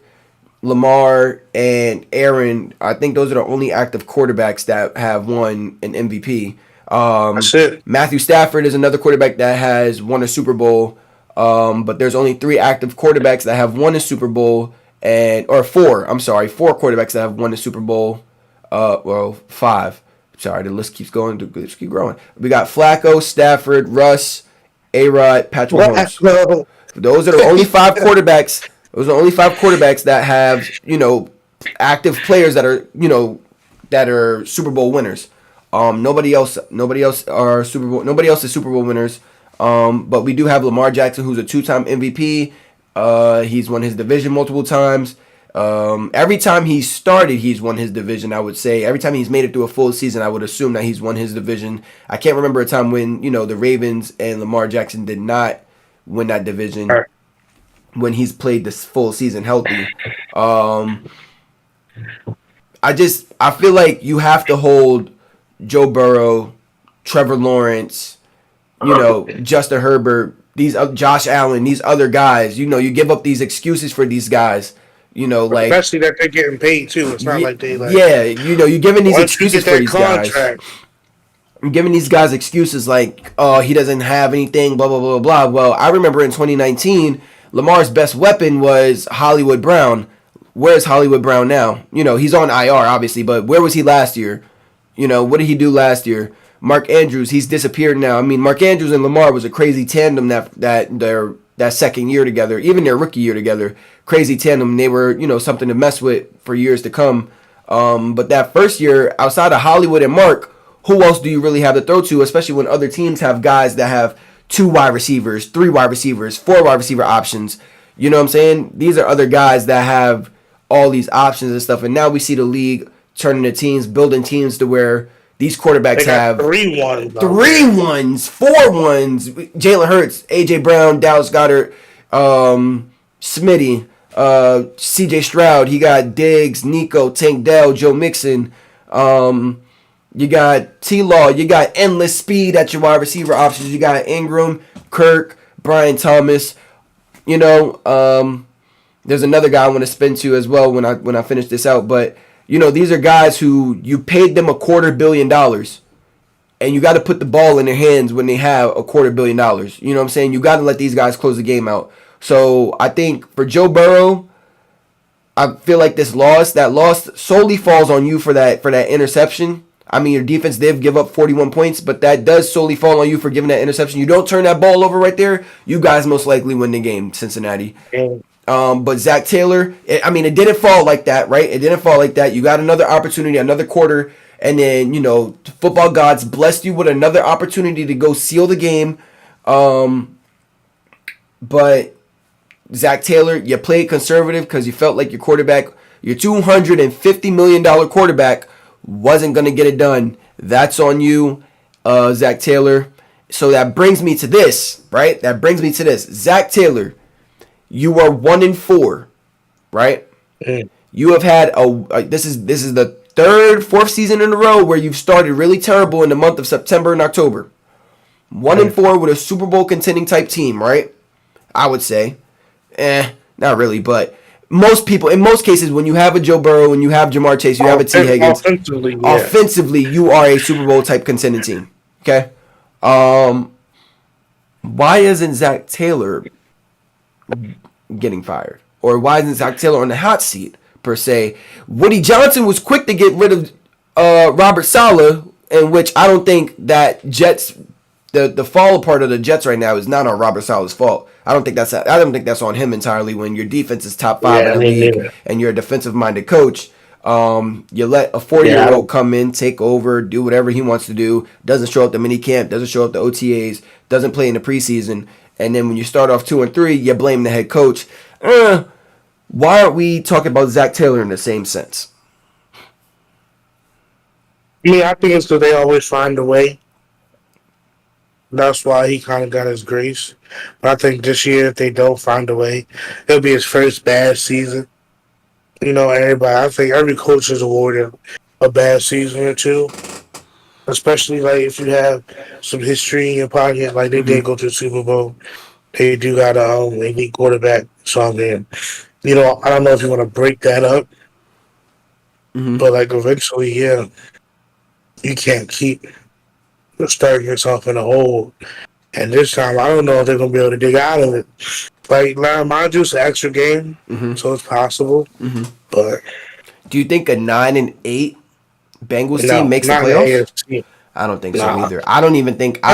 S1: Lamar, and Aaron, I think those are the only active quarterbacks that have won an MVP.
S3: That's it.
S1: Matthew Stafford is another quarterback that has won a Super Bowl, but there's only 3 active quarterbacks that have won a Super Bowl, 4 quarterbacks that have won the Super Bowl. 5. Sorry, the list keeps going. Let's keep growing. We got Flacco, Stafford, Russ, A-Rod, Patrick Mahomes. Those are the only 5 quarterbacks. Those are the only 5 quarterbacks that have, active players that are Super Bowl winners. Nobody else are Super Bowl. Nobody else is Super Bowl winners. But we do have Lamar Jackson, who's a 2-time MVP. He's won his division multiple times. Every time he's started, he's won his division, I would say. Every time he's made it through a full season, I would assume that he's won his division. I can't remember a time when, the Ravens and Lamar Jackson did not win that division when he's played this full season healthy. I feel like you have to hold Joe Burrow, Trevor Lawrence, Justin Herbert, Josh Allen, these other guys. You give up these excuses for these guys. like
S3: especially that they're getting paid too. It's not like they like
S1: yeah, you're giving these
S3: once you get
S1: excuses for
S3: that
S1: these guys.
S3: contract.
S1: I'm giving these guys excuses like, oh, he doesn't have anything, blah, blah, blah, blah. Well, I remember in 2019, Lamar's best weapon was Hollywood Brown. Where's Hollywood Brown now? He's on IR, obviously, but where was he last year? What did he do last year? Mark Andrews, he's disappeared now. I mean, Mark Andrews and Lamar was a crazy tandem that second year together, even their rookie year together. Crazy tandem. They were, something to mess with for years to come. But that first year, outside of Hollywood and Mark, who else do you really have to throw to, especially when other teams have guys that have 2 wide receivers, 3 wide receivers, 4 wide receiver options? You know what I'm saying? These are other guys that have all these options and stuff. And now we see the league turning the teams, building teams to where these quarterbacks have
S3: 3 ones,
S1: 4 ones. Jalen Hurts, AJ Brown, Dallas Goedert, Smitty, CJ Stroud. He got Diggs, Nico, Tank Dell, Joe Mixon. You got T-Law. You got endless speed at your wide receiver options. You got Ingram, Kirk, Brian Thomas. There's another guy I want to spin to as well when I finish this out. But, these are guys who you paid them $250 million. And you got to put the ball in their hands when they have $250 million. You know what I'm saying? You got to let these guys close the game out. So I think for Joe Burrow, I feel like that loss solely falls on you for that interception. I mean, your defense did give up 41 points, but that does solely fall on you for giving that interception. You don't turn that ball over right there, you guys most likely win the game, Cincinnati. But Zach Taylor, it didn't fall like that, right? It didn't fall like that. You got another opportunity, another quarter, and then, football gods blessed you with another opportunity to go seal the game. But Zach Taylor, you played conservative because you felt like your quarterback, your $250 million quarterback, wasn't going to get it done. That's on you, Zach Taylor. So that brings me to this, right? Zach Taylor, you are 1-4, right? You have had this is the 3rd, 4th season in a row where you've started really terrible in the month of September and October. 1-4 with a Super Bowl contending type team, right? I would say. Not really, but in most cases, when you have a Joe Burrow, when you have Jamar Chase, you have a T. Higgins, offensively, you are a Super Bowl type contending team. Okay? Why isn't Zach Taylor getting fired? Or why isn't Zach Taylor on the hot seat, per se? Woody Johnson was quick to get rid of Robert Saleh, in which I don't think that Jets, the fall apart of the Jets right now is not on Robert Saleh's fault. I don't think that's on him entirely. When your defense is top 5 in the league and you're a defensive minded coach, you let a 40-year-old come in, take over, do whatever he wants to do. Doesn't show up to minicamp, doesn't show up to OTAs, doesn't play in the preseason, and then when you start off 2-3, you blame the head coach. Why aren't we talking about Zach Taylor in the same sense?
S3: I think it's because they always find a way. That's why he kind of got his grace. But I think this year, if they don't find a way, it'll be his first bad season. I think every coach is awarded a bad season or two. Especially, if you have some history in your pocket. They did go to the Super Bowl. They do got an elite quarterback. So, I don't know if you want to break that up. But, eventually, yeah, you can't keep starting yourself in a hole. And this time, I don't know if they're going to be able to dig out of it. Mind you, it's an extra game, so it's possible. But
S1: do you think a 9-8 Bengals team makes the playoffs? I don't think so either. I don't even think the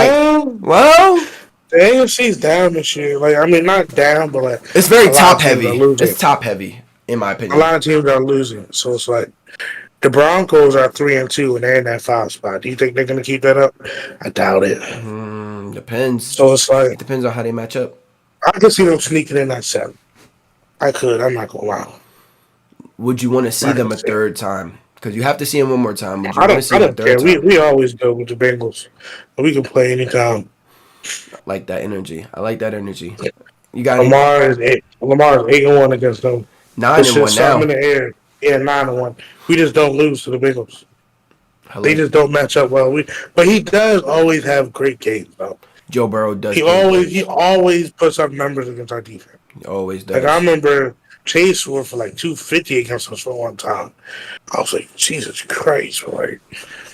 S3: AFC's down this year. Not down, but
S1: it's very top heavy. It's top heavy, in my opinion.
S3: A lot of teams are losing, so it's the Broncos are 3-2 and they're in that 5 spot. Do you think they're going to keep that up? I doubt it.
S1: Depends.
S3: So it's
S1: it depends on how they match up.
S3: I could see them sneaking in that 7. I could. I'm not going to lie.
S1: Would you want to see them a third time? Because you have to see them one more time. Would you
S3: I don't care. We always go with the Bengals. We can play anytime.
S1: I like that energy. You got
S3: Lamar is 8-1 against them.
S1: 9-1 now.
S3: In the air. Yeah, 9-1. We just don't lose to the Bengals. They just don't match up well. But he does always have great games, though.
S1: Joe Burrow does.
S3: He always puts up numbers against our defense.
S1: He always does.
S3: I remember Chase were for like 250 against us for one time. I was like, Jesus Christ, like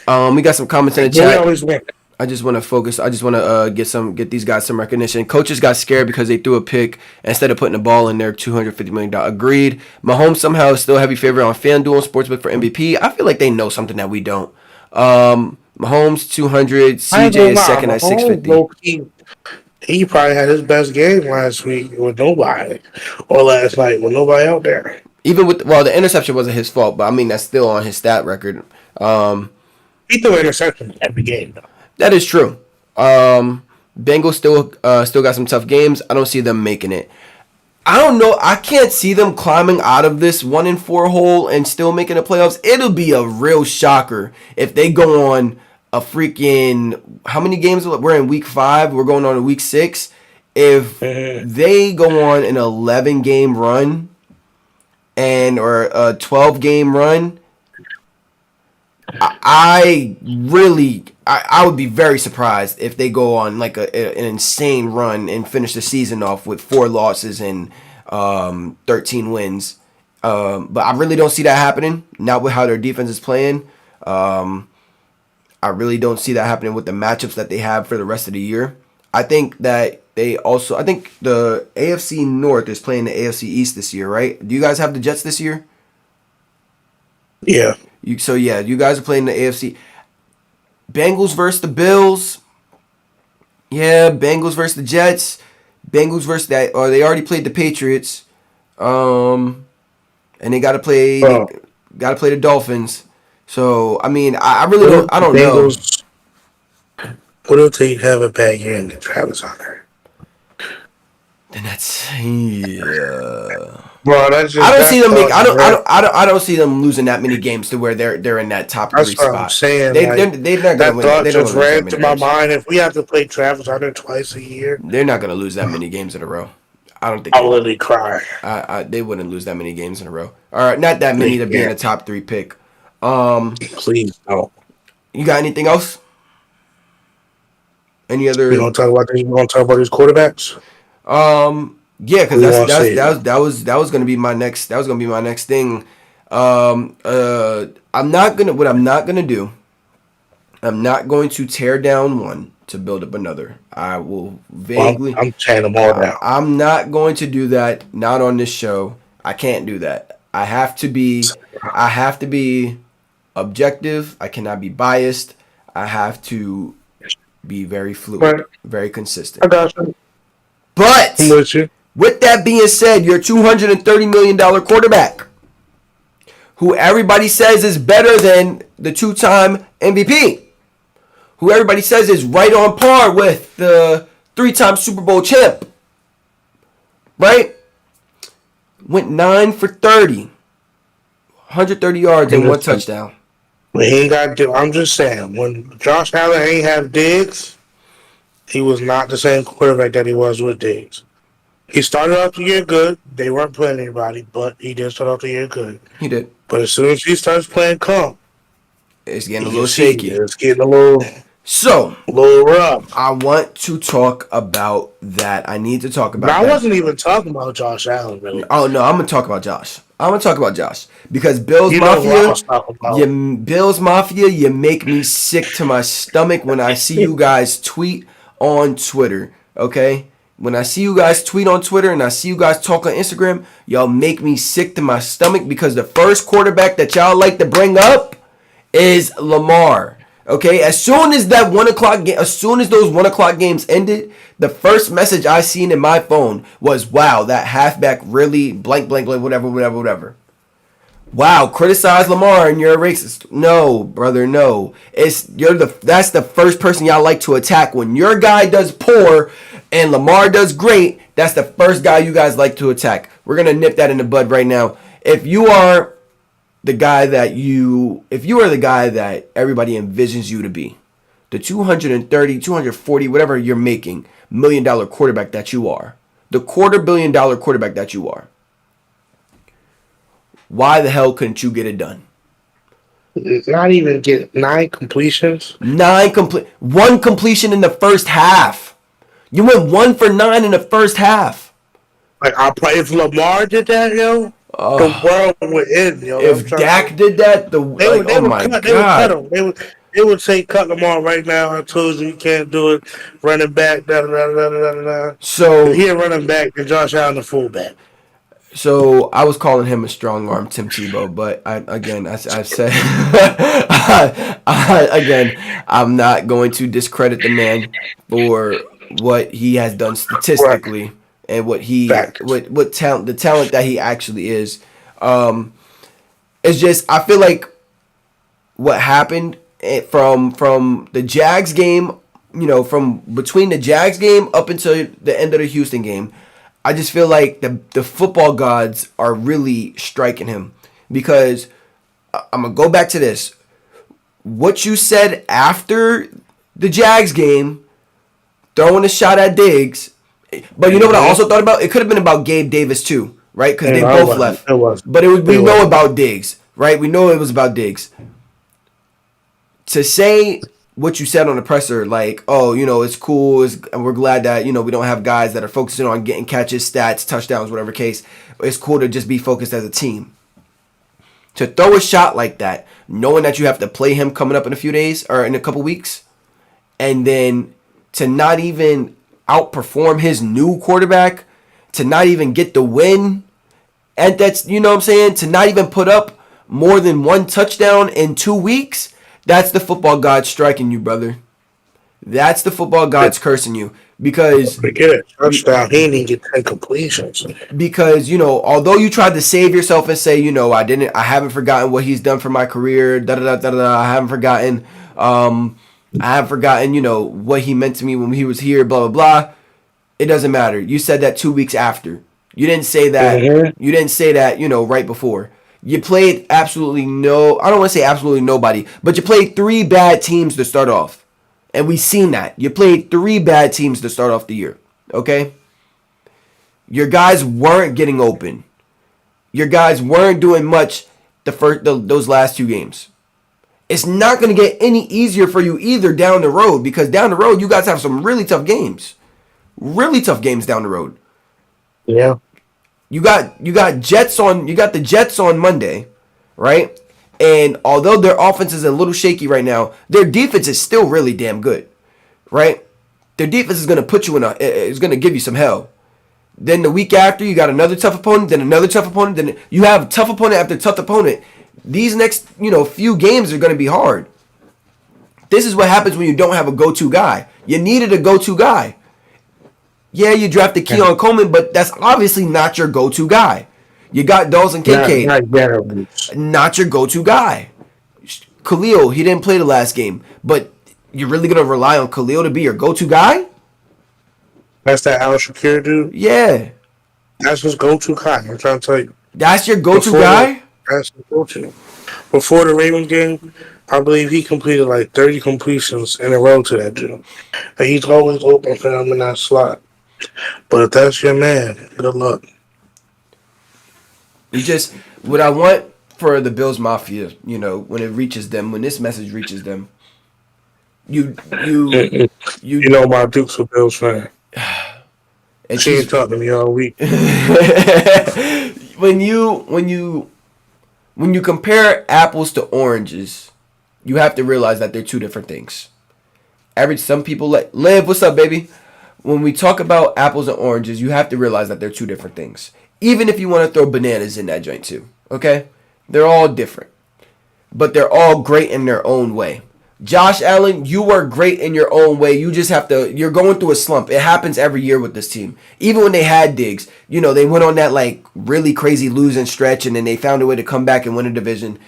S1: We got some comments in the
S3: they
S1: chat.
S3: always win.
S1: I just want to focus. I just want to get these guys some recognition. Coaches got scared because they threw a pick instead of putting the ball in their $250 million. Agreed. Mahomes somehow is still heavy favorite on FanDuel and Sportsbook for MVP. I feel like they know something that we don't. Mahomes 200, CJ is second at 650.
S3: He probably had his best game last week with nobody, or last night with nobody out there.
S1: Even with the interception wasn't his fault, but I mean that's still on his stat record.
S3: He threw an interception every game, though.
S1: That is true. Bengals still got some tough games. I don't see them making it. I don't know. I can't see them climbing out of this 1-4 hole and still making the playoffs. It'll be a real shocker if they go on a freaking, how many games? We're in week 5. We're going on to week 6. If they go on an 11-game run or a 12-game run, I would be very surprised if they go on like an insane run and finish the season off with 4 losses and 13 wins. But I really don't see that happening. Not with how their defense is playing. I really don't see that happening with the matchups that they have for the rest of the year. I think that I think the AFC North is playing the AFC East this year, right? Do you guys have the Jets this year?
S3: Yeah.
S1: You guys are playing the AFC. Bengals versus the Bills. Yeah, Bengals versus the Jets. Bengals versus that, or they already played the Patriots. And they got to play the Dolphins. So I mean, I really don't. I don't know.
S3: What if they have a bad year and Travis Hunter?
S1: Then that's
S3: Bro, that's just,
S1: I don't see them make. I don't see them losing that many games to where they're in that top 3 spot.
S3: That's what I'm saying.
S1: They're not gonna win.
S3: Thought
S1: they
S3: just ran through my mind. If we have to play Travis Hunter twice a year,
S1: they're not gonna lose that many games in a row. I don't think.
S3: I'll literally cry.
S1: They wouldn't lose that many games in a row. All right, not that many to be in a top 3 pick.
S3: Please no.
S1: You got anything else? Any other?
S3: We gonna talk about these quarterbacks.
S1: Yeah, because that was gonna be my next. That was gonna be my next thing. I'm not gonna do. I'm not going to tear down one to build up another. I will vaguely.
S3: I'm tearing them all down.
S1: I'm not going to do that. Not on this show. I can't do that. I have to be objective. I cannot be biased. I have to be very fluid, very consistent.
S3: I got you.
S1: But
S3: I'm with you.
S1: With that being said, your $230 million quarterback, who everybody says is better than the 2-time MVP, who everybody says is right on par with the 3-time Super Bowl champ, right? Went 9 for 30, 130 yards and 1 touchdown.
S3: He ain't got to. I'm just saying, when Josh Allen ain't have Diggs, he was not the same quarterback that he was with Diggs. He started off the year good. They weren't playing anybody, but he did start off the year good.
S1: He did.
S3: But as soon as he starts playing calm,
S1: it's getting a little shaky.
S3: It's getting a little rough.
S1: I want to talk about that. I need to talk about that.
S3: I wasn't even talking about Josh Allen, really.
S1: Oh, no, I'm going to talk about Josh. Because Bills Mafia, you make me sick to my stomach when I see you guys tweet on Twitter, okay? When I see you guys tweet on Twitter and I see you guys talk on Instagram, y'all make me sick to my stomach because the first quarterback that y'all like to bring up is Lamar. Okay, as soon as those 1 o'clock games ended, the first message I seen in my phone was, "Wow, that halfback really blank, whatever. Wow, criticize Lamar and you're a racist." No, brother, no. That's the first person y'all like to attack when your guy does poor and Lamar does great. That's the first guy you guys like to attack. We're gonna nip that in the bud right now. If you are the guy that everybody envisions you to be, the 230, 240, whatever you're making, $1 million quarterback that you are, the $250 million quarterback that you are, why the hell couldn't you get it done?
S3: Not even get 9 completions.
S1: 1 completion in the first half. You went 1 for 9 in the first half.
S3: Like if Lamar did that, yo, the
S1: Oh,
S3: world would end, yo. I'm
S1: if
S3: trying to tell you.
S1: Dak did that,
S3: They
S1: oh
S3: would
S1: my
S3: cut
S1: God.
S3: him. They would say cut Lamar right now. I told you can't do it. Running back, da da da da da da da. If
S1: So
S3: he a running back, then Josh Allen the fullback.
S1: So I was calling him a strong arm Tim Tebow, but I've said again, I'm not going to discredit the man for what he has done
S3: Right.
S1: statistically and
S3: Facts.
S1: what talent the talent that he actually is. It's just I feel like what happened from the Jags game, from between the Jags game up until the end of the Houston game. I just feel like the football gods are really striking him because I'm gonna go back to this. What you said after the Jags game, throwing a shot at Diggs, but you know what I also thought about? It could have been about Gabe Davis too, right? Because they
S3: No, it
S1: both
S3: wasn't.
S1: left.
S3: It wasn't.
S1: But we
S3: It
S1: know
S3: wasn't.
S1: about Diggs, right? We know it was about Diggs. To say what you said on the presser, like, oh, it's cool, and we're glad that, we don't have guys that are focusing on getting catches, stats, touchdowns, whatever case. It's cool to just be focused as a team. To throw a shot like that, knowing that you have to play him coming up in a few days or in a couple weeks, and then to not even outperform his new quarterback, to not even get the win, and that's, what I'm saying, to not even put up more than one touchdown in 2 weeks, that's the football god striking you, brother. That's the football gods cursing you because
S3: To get a touchdown, he didn't get 10 completions.
S1: although you tried to save yourself and say, I haven't forgotten what he's done for my career, da da da da da. I haven't forgotten, what he meant to me when he was here, blah blah blah. It doesn't matter. You said that 2 weeks after. You didn't say that.
S3: Mm-hmm.
S1: You didn't say that, right before. You played absolutely I don't want to say absolutely nobody, but you played 3 bad teams to start off. And we seen that. You played 3 bad teams to start off the year. Okay? Your guys weren't getting open. Your guys weren't doing much those last 2 games. It's not going to get any easier for you either down the road because down the road you guys have some really tough games. Really tough games down the road.
S3: Yeah.
S1: You got the Jets on Monday, right? And although their offense is a little shaky right now, their defense is still really damn good, right? Their defense is going to put you is going to give you some hell. Then the week after, you got another tough opponent, then another tough opponent, then you have tough opponent after tough opponent. These next, few games are going to be hard. This is what happens when you don't have a go-to guy. You needed a go-to guy. Yeah, you drafted Keon Coleman, but that's obviously not your go-to guy. You got Dawson Kincaid. Not your go-to guy. Khalil, he didn't play the last game, but you're really going to rely on Khalil to be your go-to guy?
S3: That's that Al Shakir dude?
S1: Yeah.
S3: That's his go-to guy. I'm trying to tell you.
S1: That's your go-to guy?
S3: That's his go-to. Before the Ravens game, I believe he completed like 30 completions in a row to that dude. And he's always open for him in that slot. But if that's your man, good luck.
S1: What I want for the Bills Mafia, when it reaches them, when this message reaches them, you
S3: my Duke's a Bills fan. And she ain't talking to me all week.
S1: when you compare apples to oranges, you have to realize that they're two different things. Some people Liv, what's up, baby? When we talk about apples and oranges, you have to realize that they're two different things. Even if you want to throw bananas in that joint too, okay? They're all different, but they're all great in their own way. Josh Allen, you were great in your own way. You just you're going through a slump. It happens every year with this team. Even when they had Diggs, they went on that really crazy losing stretch and then they found a way to come back and win a division.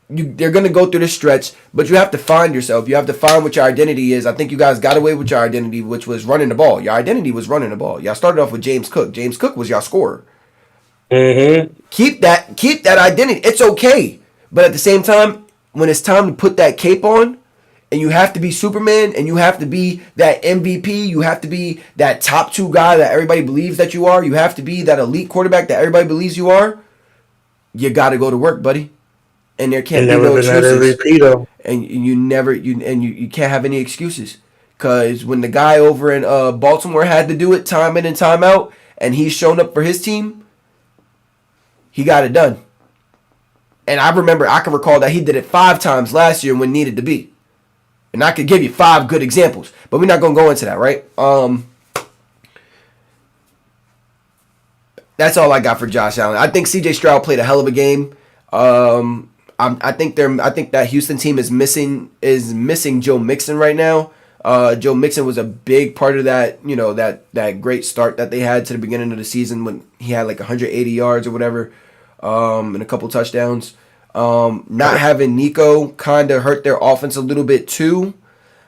S1: They're going to go through this stretch, but you have to find yourself. You have to find what your identity is. I think you guys got away with your identity, which was running the ball. Your identity was running the ball. Y'all started off with James Cook. James Cook was your scorer.
S3: Mm-hmm.
S1: Keep that identity. It's okay. But at the same time, when it's time to put that cape on, and you have to be Superman, and you have to be that MVP, you have to be that top 2 guy that everybody believes that you are, you have to be that elite quarterback that everybody believes you are, you got to go to work, buddy. And there can't be no excuses. MVP, and you can't have any excuses. Because when the guy over in Baltimore had to do it time in and time out, and he's shown up for his team, he got it done. And I can recall that he did it 5 times last year when needed to be. And I could give you 5 good examples, but we're not going to go into that, right? That's all I got for Josh Allen. I think C.J. Stroud played a hell of a game. I think that Houston team is missing Joe Mixon right now. Joe Mixon was a big part of that, that great start that they had to the beginning of the season when he had like 180 yards or whatever, and a couple touchdowns. Not having Nico kind of hurt their offense a little bit too,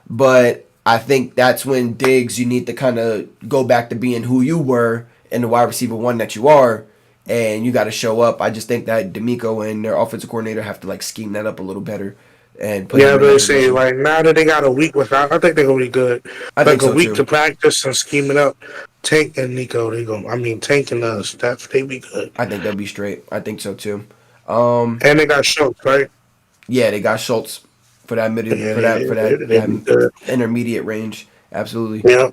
S1: but I think that's when Diggs, you need to kind of go back to being who you were and the wide receiver one that you are, and you got to show up. I just think that D'Amico and their offensive coordinator have to like scheme that up a little better and put.
S3: Yeah, but they say like now that they got a week without, I think they're gonna be good.
S1: I think so,
S3: a week
S1: too.
S3: to practice and scheme it up. Tank and Nico, Tank and Steph, they be good.
S1: I think they'll be straight. I think so too.
S3: And they got Schultz, right?
S1: Yeah, they got Schultz for that that intermediate range. Absolutely.
S3: Yeah.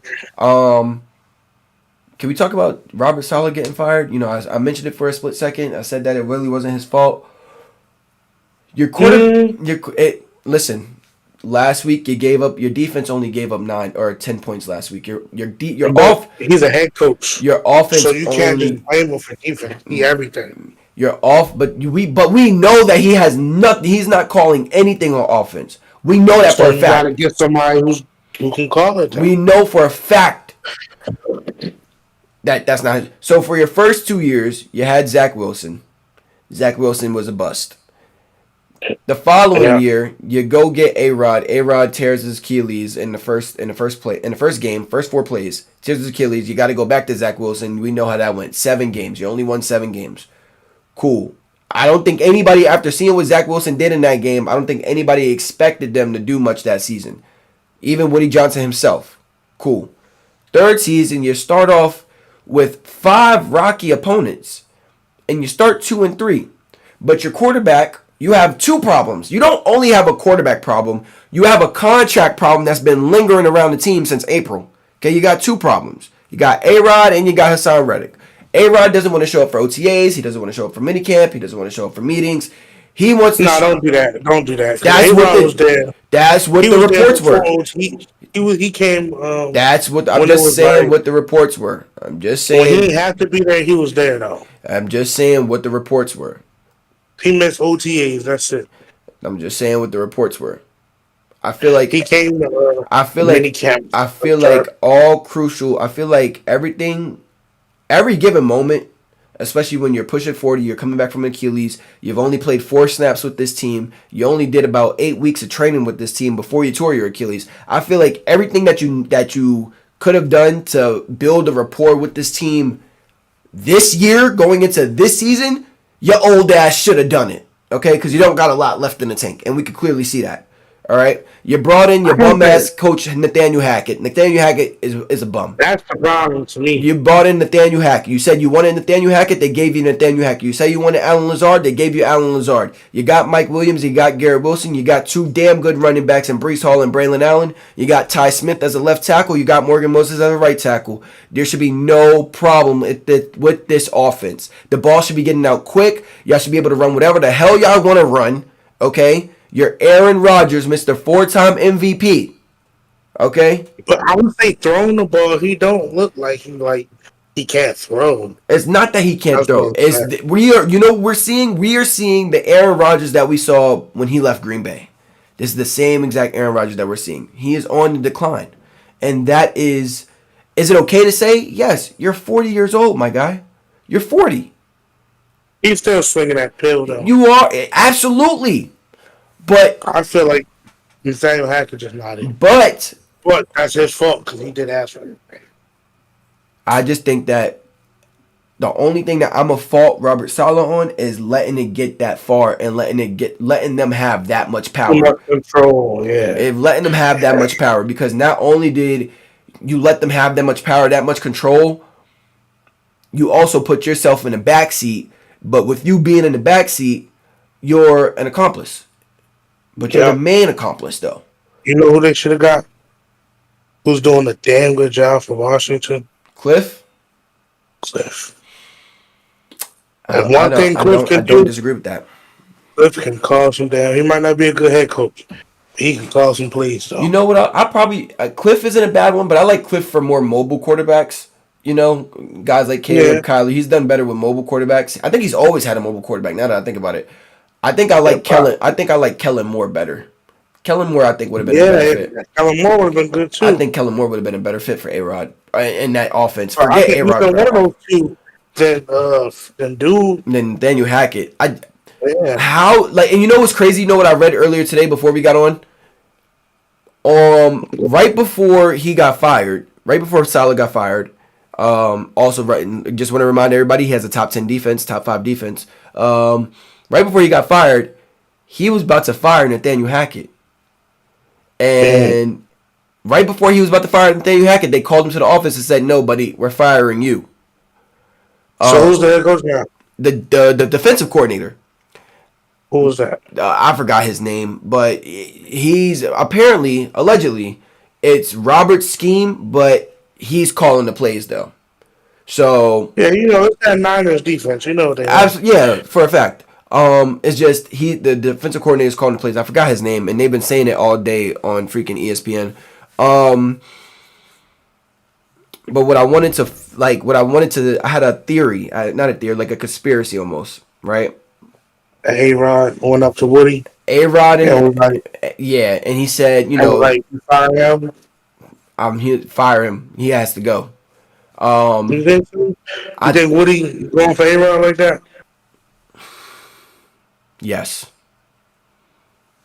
S1: Can we talk about Robert Saleh getting fired? I mentioned it for a split second. I said that it really wasn't his fault. Listen, last week your defense only gave up 9 or 10 points last week.
S3: He's a head coach.
S1: Your offense,
S3: so you can't just blame him for defense. everything.
S1: You're off, but we know that he has nothing. He's not calling anything on offense. We know that for a fact.
S3: You gotta get somebody who can call it.
S1: We know for a fact that's not. So for your first 2 years, you had Zach Wilson. Zach Wilson was a bust. The following year, you go get A-Rod. A-Rod tears his Achilles in the first game, first 4 plays. Tears his Achilles. You got to go back to Zach Wilson. We know how that went. 7 games. You only won 7 games. Cool. I don't think anybody, after seeing what Zach Wilson did in that game, I don't think anybody expected them to do much that season. Even Woody Johnson himself. Cool. Third season, you start off with 5 rocky opponents, and you start 2-3. But your quarterback, you have 2 problems. You don't only have a quarterback problem, you have a contract problem that's been lingering around the team since April. Okay, you got 2 problems. You got A-Rod and you got Hassan Reddick. A-Rod doesn't want to show up for OTAs. He doesn't want to show up for minicamp. He doesn't want to show up for meetings. He wants to.
S3: No, don't do that. Don't do that.
S1: That's what the reports were.
S3: He came.
S1: That's what I'm just saying. What the reports were. I'm just saying.
S3: Well, he didn't have to be there. He was there though.
S1: I'm just saying what the reports were.
S3: He missed OTAs. That's it.
S1: I'm just saying what the reports were. I feel like
S3: he came.
S1: I feel like all crucial. I feel like everything. Every given moment, especially when you're pushing 40, you're coming back from Achilles, you've only played 4 snaps with this team, you only did about 8 weeks of training with this team before you tore your Achilles. I feel like everything that you could have done to build a rapport with this team this year, going into this season, your old ass should have done it, okay? Because you don't got a lot left in the tank, and we could clearly see that. All right, you brought in your bum ass coach Nathaniel Hackett. Nathaniel Hackett is a bum.
S3: That's the problem to me.
S1: You brought in Nathaniel Hackett. You said you wanted Nathaniel Hackett. They gave you Nathaniel Hackett. You said you wanted Alan Lazard. They gave you Alan Lazard. You got Mike Williams. You got Garrett Wilson. You got 2 damn good running backs in Breece Hall and Braylon Allen. You got Ty Smith as a left tackle. You got Morgan Moses as a right tackle. There should be no problem with this offense. The ball should be getting out quick. Y'all should be able to run whatever the hell y'all want to run. Okay. You're Aaron Rodgers, Mr. 4-time MVP. Okay?
S3: But I would say throwing the ball, he don't look like he can't throw.
S1: It's not that he can't throw. We are seeing the Aaron Rodgers that we saw when he left Green Bay. This is the same exact Aaron Rodgers that we're seeing. He is on the decline. And that is it okay to say? Yes, you're 40 years old, my guy. You're 40.
S3: He's still swinging that pill, though.
S1: You are, absolutely. But
S3: I feel like Nathaniel Hackett just nodded.
S1: But
S3: that's his fault because he did ask for it.
S1: I just think that the only thing that I'm a fault Robert Saleh on is letting it get that far and letting them have that much power.
S3: Control, yeah.
S1: Letting them have that much power, because not only did you let them have that much power, that much control, you also put yourself in the backseat. But with you being in the backseat, you're an accomplice. But you're the main accomplice, though.
S3: You know who they should have got? Who's doing a damn good job for Washington?
S1: Cliff
S3: Cliff. And one thing Cliff
S1: I
S3: can
S1: don't
S3: do,
S1: disagree with that.
S3: Cliff can call some damn. He might not be a good head coach. He can call some plays though.
S1: You know what? I probably Cliff isn't a bad one, but I like Cliff for more mobile quarterbacks. You know, guys like
S3: Yeah.
S1: Caleb, Kyler. He's done better with mobile quarterbacks. I think he's always had a mobile quarterback. Now that I think about it, I think I
S3: Yeah,
S1: like Kellen. I think I like Kellen Moore better. Kellen Moore, I think, would have been a better
S3: yeah.
S1: fit.
S3: Kellen Moore would have been good
S1: I
S3: too.
S1: think Kellen Moore would have been a better fit for A-Rod in that offense.
S3: But I
S1: Forget
S3: think
S1: A-Rod,
S3: either one of those two, then dude.
S1: and then Daniel Hackett.
S3: Yeah.
S1: How like, and you know what's crazy? You know what I read earlier today before we got on? Right before he got fired, right before Saleh got fired. Also, right, just want to remind everybody he has a top 10 defense, top 5 defense. Right before he got fired, he was about to fire Nathaniel Hackett. And right before he was about to fire Nathaniel Hackett, they called him to the office and said, "No, buddy, we're firing you."
S3: So who's the head coach now?
S1: The defensive coordinator.
S3: Who was that?
S1: I forgot his name, but he's apparently, allegedly, it's Robert's scheme, but he's calling the plays though. So
S3: Yeah, it's that Niners defense. You know what they
S1: yeah, for a fact. It's just the defensive coordinator is calling the plays. I forgot his name, and they've been saying it all day on freaking ESPN. But what I wanted to, I had a theory, not a theory, like a conspiracy almost, right?
S3: A-Rod went up to Woody.
S1: A-Rod and
S3: Like,
S1: yeah, and he said,
S3: like you fire him.
S1: I'm here, fire him. He has to go.
S3: You think so? You think Woody going for A-Rod like that?
S1: Yes.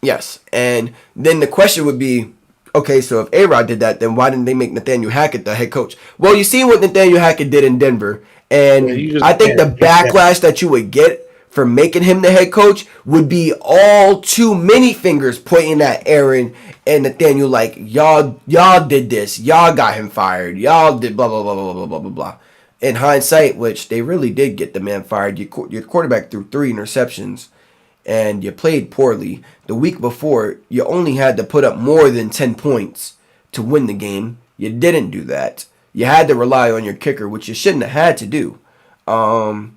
S1: Yes. And then the question would be, okay, so if A-Rod did that, then why didn't they make Nathaniel Hackett the head coach? Well, you see what Nathaniel Hackett did in Denver, and I think the backlash that you would get for making him the head coach would be all too many fingers pointing at Aaron and Nathaniel like, y'all did this. Y'all got him fired. Y'all did blah, blah, blah, blah, blah, blah, blah, blah. In hindsight, which they really did get the man fired, your quarterback threw 3 interceptions and you played poorly. The week before, you only had to put up more than 10 points to win the game. You didn't do that. You had to rely on your kicker, which you shouldn't have had to do. The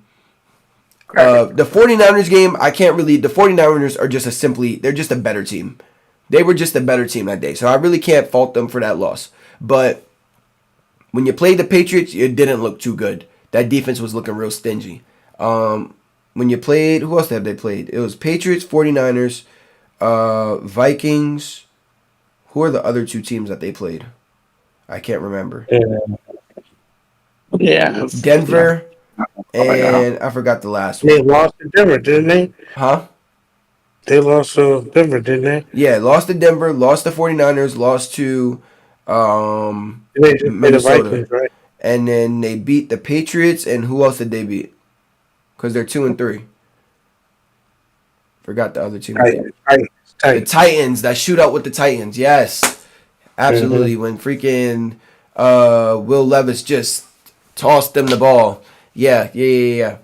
S1: 49ers game, the 49ers are they're just a better team. They were just a better team that day. So I really can't fault them for that loss. But when you played the Patriots, it didn't look too good. That defense was looking real stingy. When you played, who else have they played? It was Patriots, 49ers, Vikings. Who are the other 2 teams that they played? I can't remember.
S3: Yeah.
S1: Denver, and I forgot the last one.
S3: They lost to Denver, didn't they?
S1: Huh?
S3: They lost to Denver, didn't they?
S1: Yeah, lost to Denver, lost to 49ers, lost to
S3: They just
S1: Minnesota.
S3: The Vikings, right?
S1: And then they beat the Patriots, and who else did they beat? Because they're 2-3. Forgot the other team. The Titans, that shootout with the Titans, yes. Absolutely. Mm-hmm. When freaking Will Levis just tossed them the ball. Yeah. Yeah,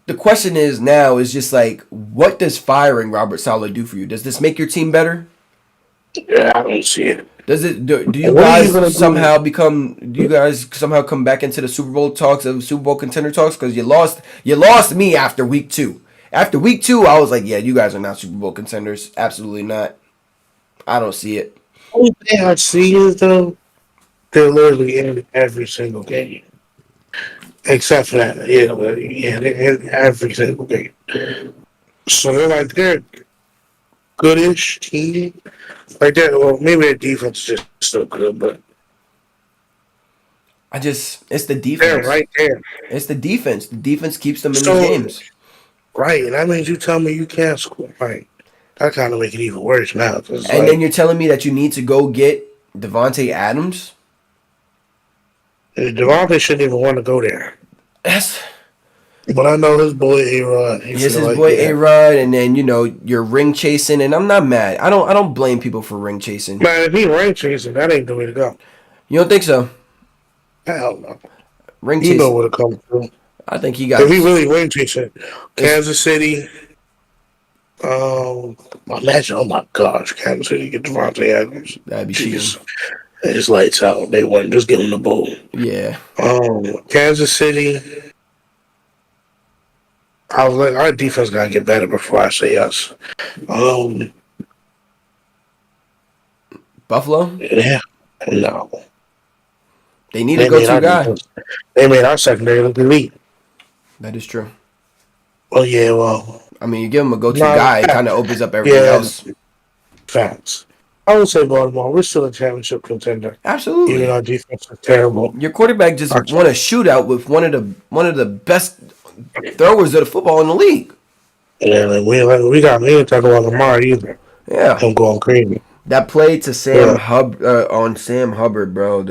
S1: the question is now is just like, what does firing Robert Saleh do for you? Does this make your team better?
S3: Yeah, I don't see it.
S1: Does it? Do you guys somehow come back into the Super Bowl talks of Super Bowl contender talks? Because you lost me after week 2. After week 2, I was like, yeah, you guys are not Super Bowl contenders. Absolutely not. I don't see it.
S3: The only thing I see is though, they're literally in every single game. Except for that, they're in every single game. So they're goodish team. Like that, well, maybe their defense is just still good, but
S1: it's the defense.
S3: They're right there.
S1: It's the defense. The defense keeps them in these games.
S3: Right, and that means you tell me you can't score. Right, that kind of make it even worse now.
S1: And then you're telling me that you need to go get Devontae Adams?
S3: Devontae shouldn't even want to go there. But I know his boy A-Rod.
S1: His boy A-Rod, and then you're ring chasing, and I'm not mad. I don't blame people for ring chasing.
S3: Man, if he ring chasing, that ain't the way to go.
S1: You don't think so?
S3: Hell no.
S1: Ring chasing.
S3: Debo would have come through.
S1: I think he got.
S3: If he really ring chasing, Kansas City. Imagine, oh my gosh, Kansas City get Devontae Adams.
S1: That'd be cheating.
S3: It's lights out. They won. Just give them the ball.
S1: Yeah.
S3: Kansas City. I was like, our defense gotta get better before I say us.
S1: Buffalo?
S3: Yeah, no.
S1: They need a
S3: They made
S1: go-to
S3: our
S1: guy.
S3: defense. They made our secondary look elite.
S1: That is true.
S3: Well, yeah, well,
S1: I mean, you give him a go-to
S3: no,
S1: guy, it kind of opens up everything
S3: yeah,
S1: else.
S3: facts. I would say Baltimore. We're still a championship contender, even
S1: Absolutely.
S3: our defense is terrible.
S1: Your quarterback just
S3: Our,
S1: won a shootout with one of the best throwers of the football in the league.
S3: and we got me to talk about Lamar either.
S1: Yeah.
S3: I'm going crazy.
S1: That play to
S3: Yeah,
S1: on Sam Hubbard, bro.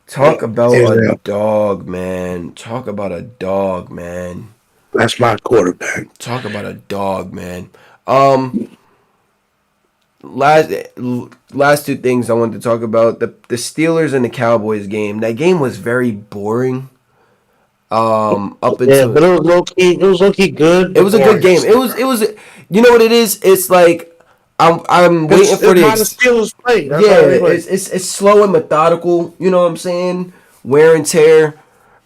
S1: Talk about a
S3: yeah,
S1: dog, man. Talk about a dog, man.
S3: that's my quarterback.
S1: Talk about a dog, man. Um, last two things I wanted to talk about: the Steelers and the Cowboys game. That game was very boring. Up
S3: Yeah,
S1: until
S3: but it was low key. It was low key good.
S1: it was a good game. It was. You know what it is? It's like I'm waiting for
S3: it's how the
S1: this.
S3: Steelers play. That's
S1: Yeah,
S3: how they play.
S1: it's slow and methodical. You know what I'm saying? Wear and tear.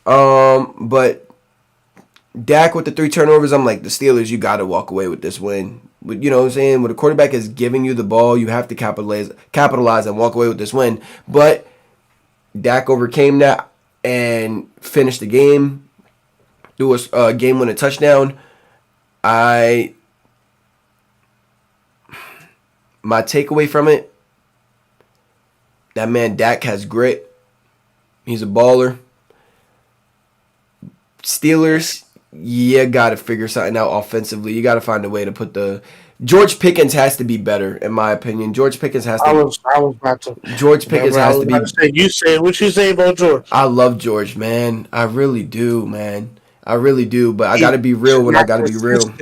S1: But Dak with the 3 turnovers, I'm like, the Steelers, you got to walk away with this win. But you know what I'm saying? When the quarterback is giving you the ball, you have to capitalize and walk away with this win. But Dak overcame that and finished the game. Threw a game-winning touchdown. My takeaway from it, that man Dak has grit. He's a baller. Steelers, you got to figure something out offensively. You got to find a way to put the... George Pickens has to be better, in my opinion. George Pickens has to...
S3: I was about to...
S1: George Pickens has to be...
S3: Say, you say what you say about George.
S1: I love George, man. I really do, man. I really do, but I got to be real when I got to be real.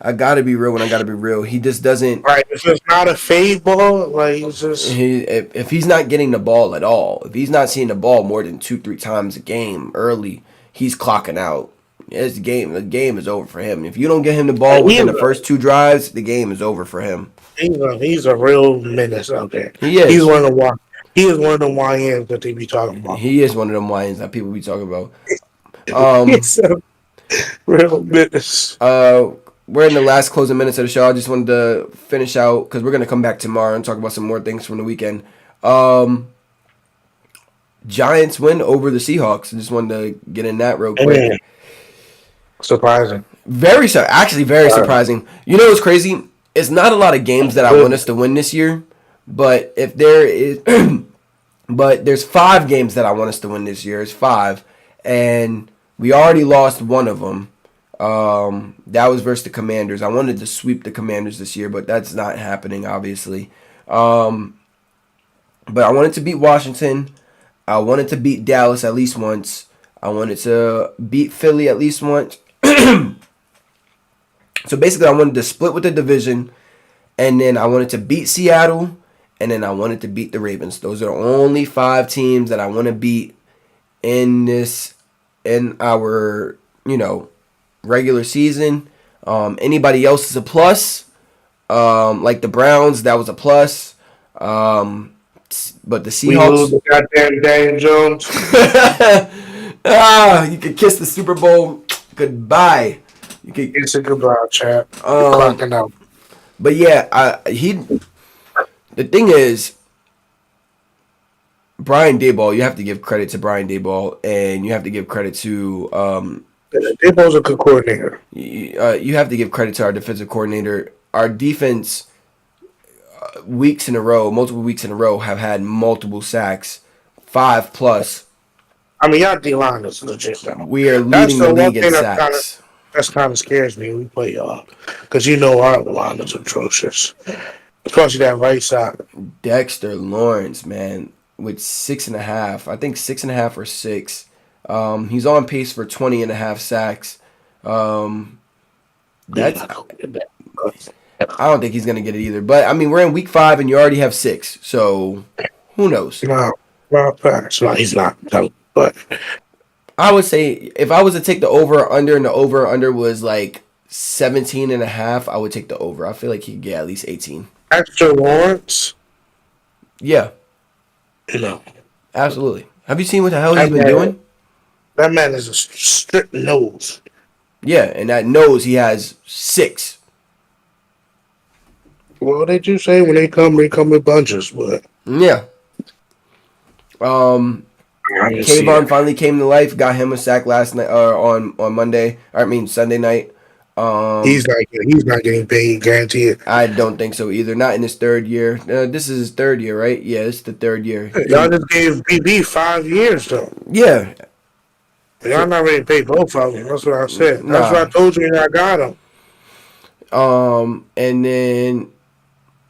S1: I got to be real when I got to be real. He just doesn't...
S3: Right, if it's not a fade ball, like, he's just...
S1: If he's not getting the ball at all, if he's not seeing the ball more than 2-3 times a game early, he's clocking out. The game is over for him. If you don't get him the ball within the first 2 drives, the game is over for him.
S3: He's a real menace out there.
S1: He is.
S3: He is one of the YNs that they be talking about.
S1: He is one of them lions that people be talking about.
S3: He's a real menace.
S1: We're in the last closing minutes of the show. I just wanted to finish out because we're going to come back tomorrow and talk about some more things from the weekend. Giants win over the Seahawks. I just wanted to get in that real quick.
S3: Surprising.
S1: Very surprising. You know what's crazy? It's not a lot of games that I want us to win this year, but if there is, but there's 5 games that I want us to win this year. It's 5, and we already lost one of them. That was versus the Commanders. I wanted to sweep the Commanders this year, but that's not happening, obviously. But I wanted to beat Washington. I wanted to beat Dallas at least once. I wanted to beat Philly at least once. So basically, I wanted to split with the division, and then I wanted to beat Seattle, and then I wanted to beat the Ravens. Those are the only 5 teams that I want to beat in our, regular season. Anybody else is a plus. Like the Browns, that was a plus. But the Seahawks.
S3: We lose the goddamn Daniel Jones.
S1: You could kiss the Super Bowl goodbye. You could.
S3: It's a goodbye, chat. Clocking out.
S1: But yeah, the thing is, Brian Daboll. You have to give credit to Brian Daboll, and you have to give credit to.
S3: Daboll's a good coordinator.
S1: You have to give credit to our defensive coordinator. Our defense, multiple weeks in a row, have had multiple sacks, 5+.
S3: I mean, y'all D-line is legit, though.
S1: We are leading the league in sacks.
S3: That's kind of scares me when we play y'all. Because our line is atrocious. Especially that right side.
S1: Dexter Lawrence, man, with 6.5. I think 6.5 or 6. He's on pace for 20.5 sacks. I don't think he's going to get it either. But, I mean, we're in week 5 and you already have 6. So, who knows?
S3: No, he's not. But
S1: I would say if I was to take the over or under and the over or under was like 17.5, I would take the over. I feel like he could get at least 18.
S3: Dexter Lawrence
S1: Yeah,
S3: No.
S1: absolutely. Have you seen what the hell he's
S3: That
S1: been
S3: man,
S1: doing?
S3: that man is a strict nose.
S1: Yeah, and that nose he has 6.
S3: Well, they do say when they come in bunches, but
S1: Yeah. Um,
S3: I didn't see
S1: Kayvon
S3: it.
S1: finally came to life. Got him a sack last night, on Monday. I mean Sunday night. Um,
S3: He's not getting paid, guaranteed.
S1: I don't think so either. Not in his third year. This is his third year, right? Yeah, it's the third year.
S3: Y'all just gave BB 5 years though.
S1: Yeah.
S3: Y'all
S1: So
S3: not ready to pay both of them. That's what I said. That's what I
S1: nah.
S3: told you when I got him.
S1: And then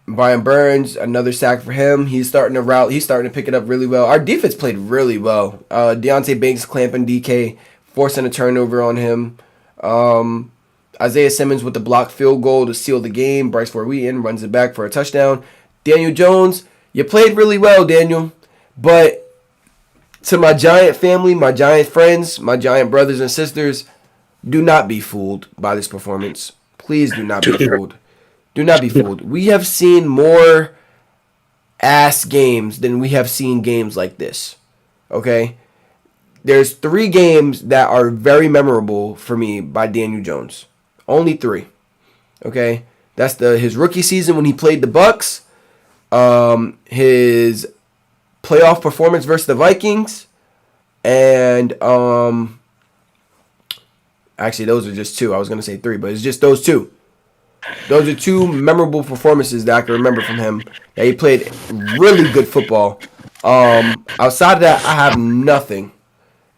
S1: Brian Burns, another sack for him. He's starting to route. He's starting to pick it up really well. Our defense played really well. Deontay Banks clamping DK, forcing a turnover on him. Isaiah Simmons with the blocked field goal to seal the game. Bryce Ford Wheaton runs it back for a touchdown. Daniel Jones, you played really well, Daniel. But to my Giant family, my Giant friends, my Giant brothers and sisters, do not be fooled by this performance. Please do not be fooled. Do not be fooled. We have seen more ass games than we have seen games like this. Okay? There's 3 games that are very memorable for me by Daniel Jones. Only 3. Okay? That's his rookie season when he played the Bucks, his playoff performance versus the Vikings, and actually those are just 2. I was gonna say 3, but it's just those 2. Those are 2 memorable performances that I can remember from him. That he played really good football. Outside of that, I have nothing.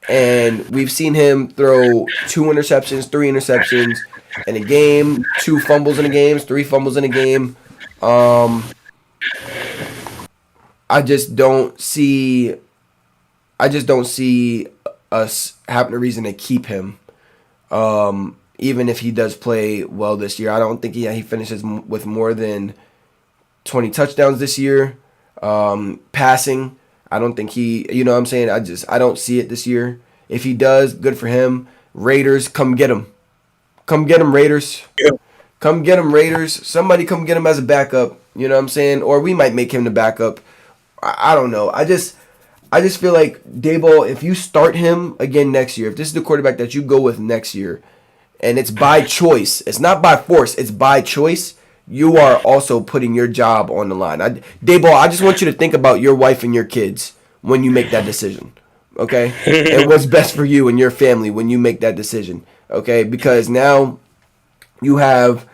S1: And we've seen him throw 2 interceptions, 3 interceptions in a game, 2 fumbles in a game, 3 fumbles in a game. I just don't see us having a reason to keep him. Even if he does play well this year, I don't think he finishes with more than 20 touchdowns this year. Passing, I don't think you know what I'm saying? I don't see it this year. If he does, good for him. Raiders, come get him. Come get him, Raiders.
S3: Yeah.
S1: Come get him, Raiders. Somebody come get him as a backup. You know what I'm saying? Or we might make him the backup. I don't know. I just feel like Daboll, if you start him again next year, if this is the quarterback that you go with next year, and it's by choice, it's not by force, it's by choice, you are also putting your job on the line. Daboll, I just want you to think about your wife and your kids when you make that decision, okay? And what's best for you and your family when you make that decision, okay? Because now you have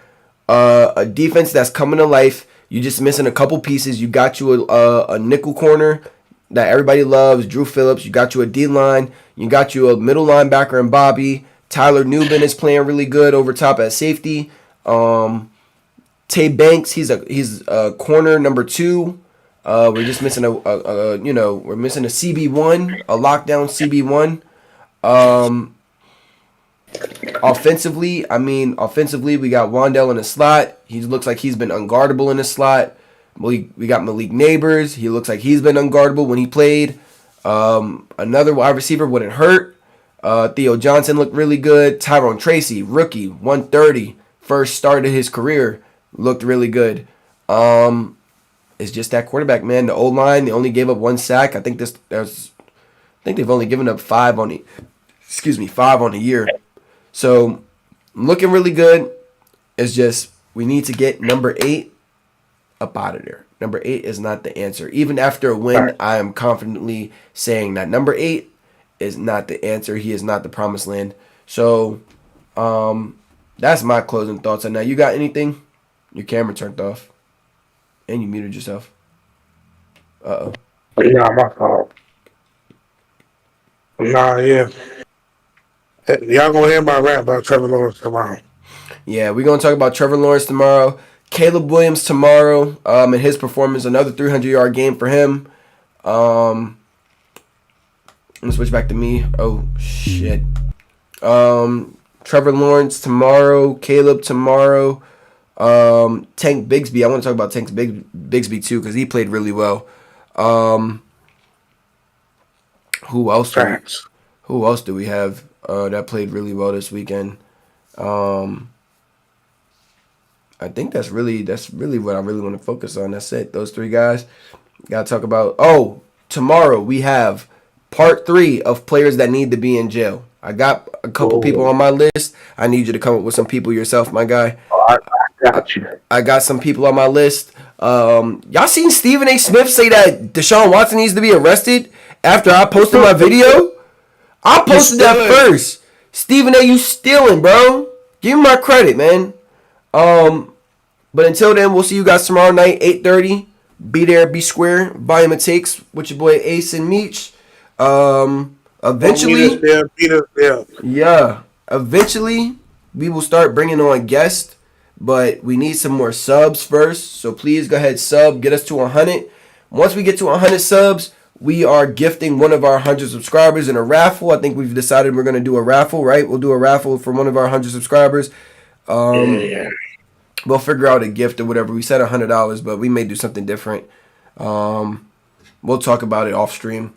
S1: a defense that's coming to life. You're just missing a couple pieces. You got you a nickel corner that everybody loves, Drew Phillips. You got you a D-line. You got you a middle linebacker in Bobby. Tyler Newbin is playing really good over top at safety. Tay Banks, he's a corner number 2. We're just missing we're missing a CB1, a lockdown CB1. Offensively, we got Wandell in the slot. He looks like he's been unguardable in the slot. We got Malik Neighbors. He looks like he's been unguardable when he played. Another wide receiver wouldn't hurt. Theo Johnson looked really good. Tyrone Tracy, rookie, 130, first start of his career, looked really good. It's just that quarterback, man. The O-line, they only gave up 1 sack. I think they've only given up 5 on the year. So, looking really good. It's just we need to get number 8 up out of there. Number 8 is not the answer. Even after a win, I am confidently saying that number 8 is not the answer. He is not the promised land. So, that's my closing thoughts on that. You got anything? Your camera turned off. And you muted yourself. Uh-oh.
S3: Nah, my fault. Nah, yeah. Y'all gonna hear my rap about Trevor Lawrence tomorrow.
S1: Yeah, we're going to talk about Trevor Lawrence tomorrow. Caleb Williams tomorrow, and his performance, another 300-yard game for him. I'm going to switch back to me. Oh, shit. Trevor Lawrence tomorrow. Caleb tomorrow. Tank Bigsby. I want to talk about Tank Bigsby, too, because he played really well. Who else do we have that played really well this weekend? I think that's really what I really want to focus on. That's it. Those 3 guys. Gotta talk about. Oh, tomorrow we have part 3 of players that need to be in jail. I got a couple people on my list. I need you to come up with some people yourself, my guy.
S3: I got you.
S1: I got some people on my list. Y'all seen Stephen A. Smith say that Deshaun Watson needs to be arrested after I posted my video? I posted that first. Stephen A., you stealing, bro. Give me my credit, man. But until then, we'll see you guys tomorrow night, 8:30. Be there, be square. Volume of Takes with your boy Ace and Meech. Eventually, yeah. Eventually, we will start bringing on guests, but we need some more subs first. So please go ahead, sub, get us to 100. Once we get to 100 subs, we are gifting one of our 100 subscribers in a raffle. I think we've decided we're going to do a raffle, right? We'll do a raffle for one of our 100 subscribers. We'll figure out a gift or whatever. We said $100, but we may do something different. We'll talk about it off stream.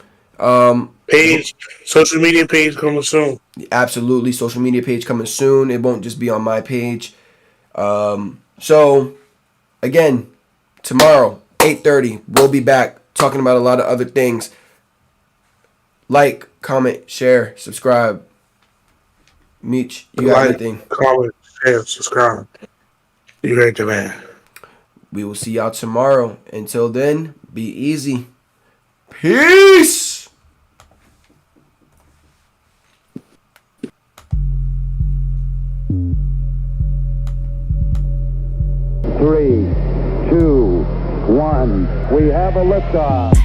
S3: Page, social media page coming soon.
S1: Absolutely, social media page coming soon. It won't just be on my page. So, again, tomorrow, 8:30, we'll be back talking about a lot of other things. Like, comment, share, subscribe. Meech, you got anything?
S3: Comment, share, subscribe. You right there, man.
S1: We will see y'all tomorrow. Until then, be easy. Peace!
S2: Three, two, one. We have a liftoff.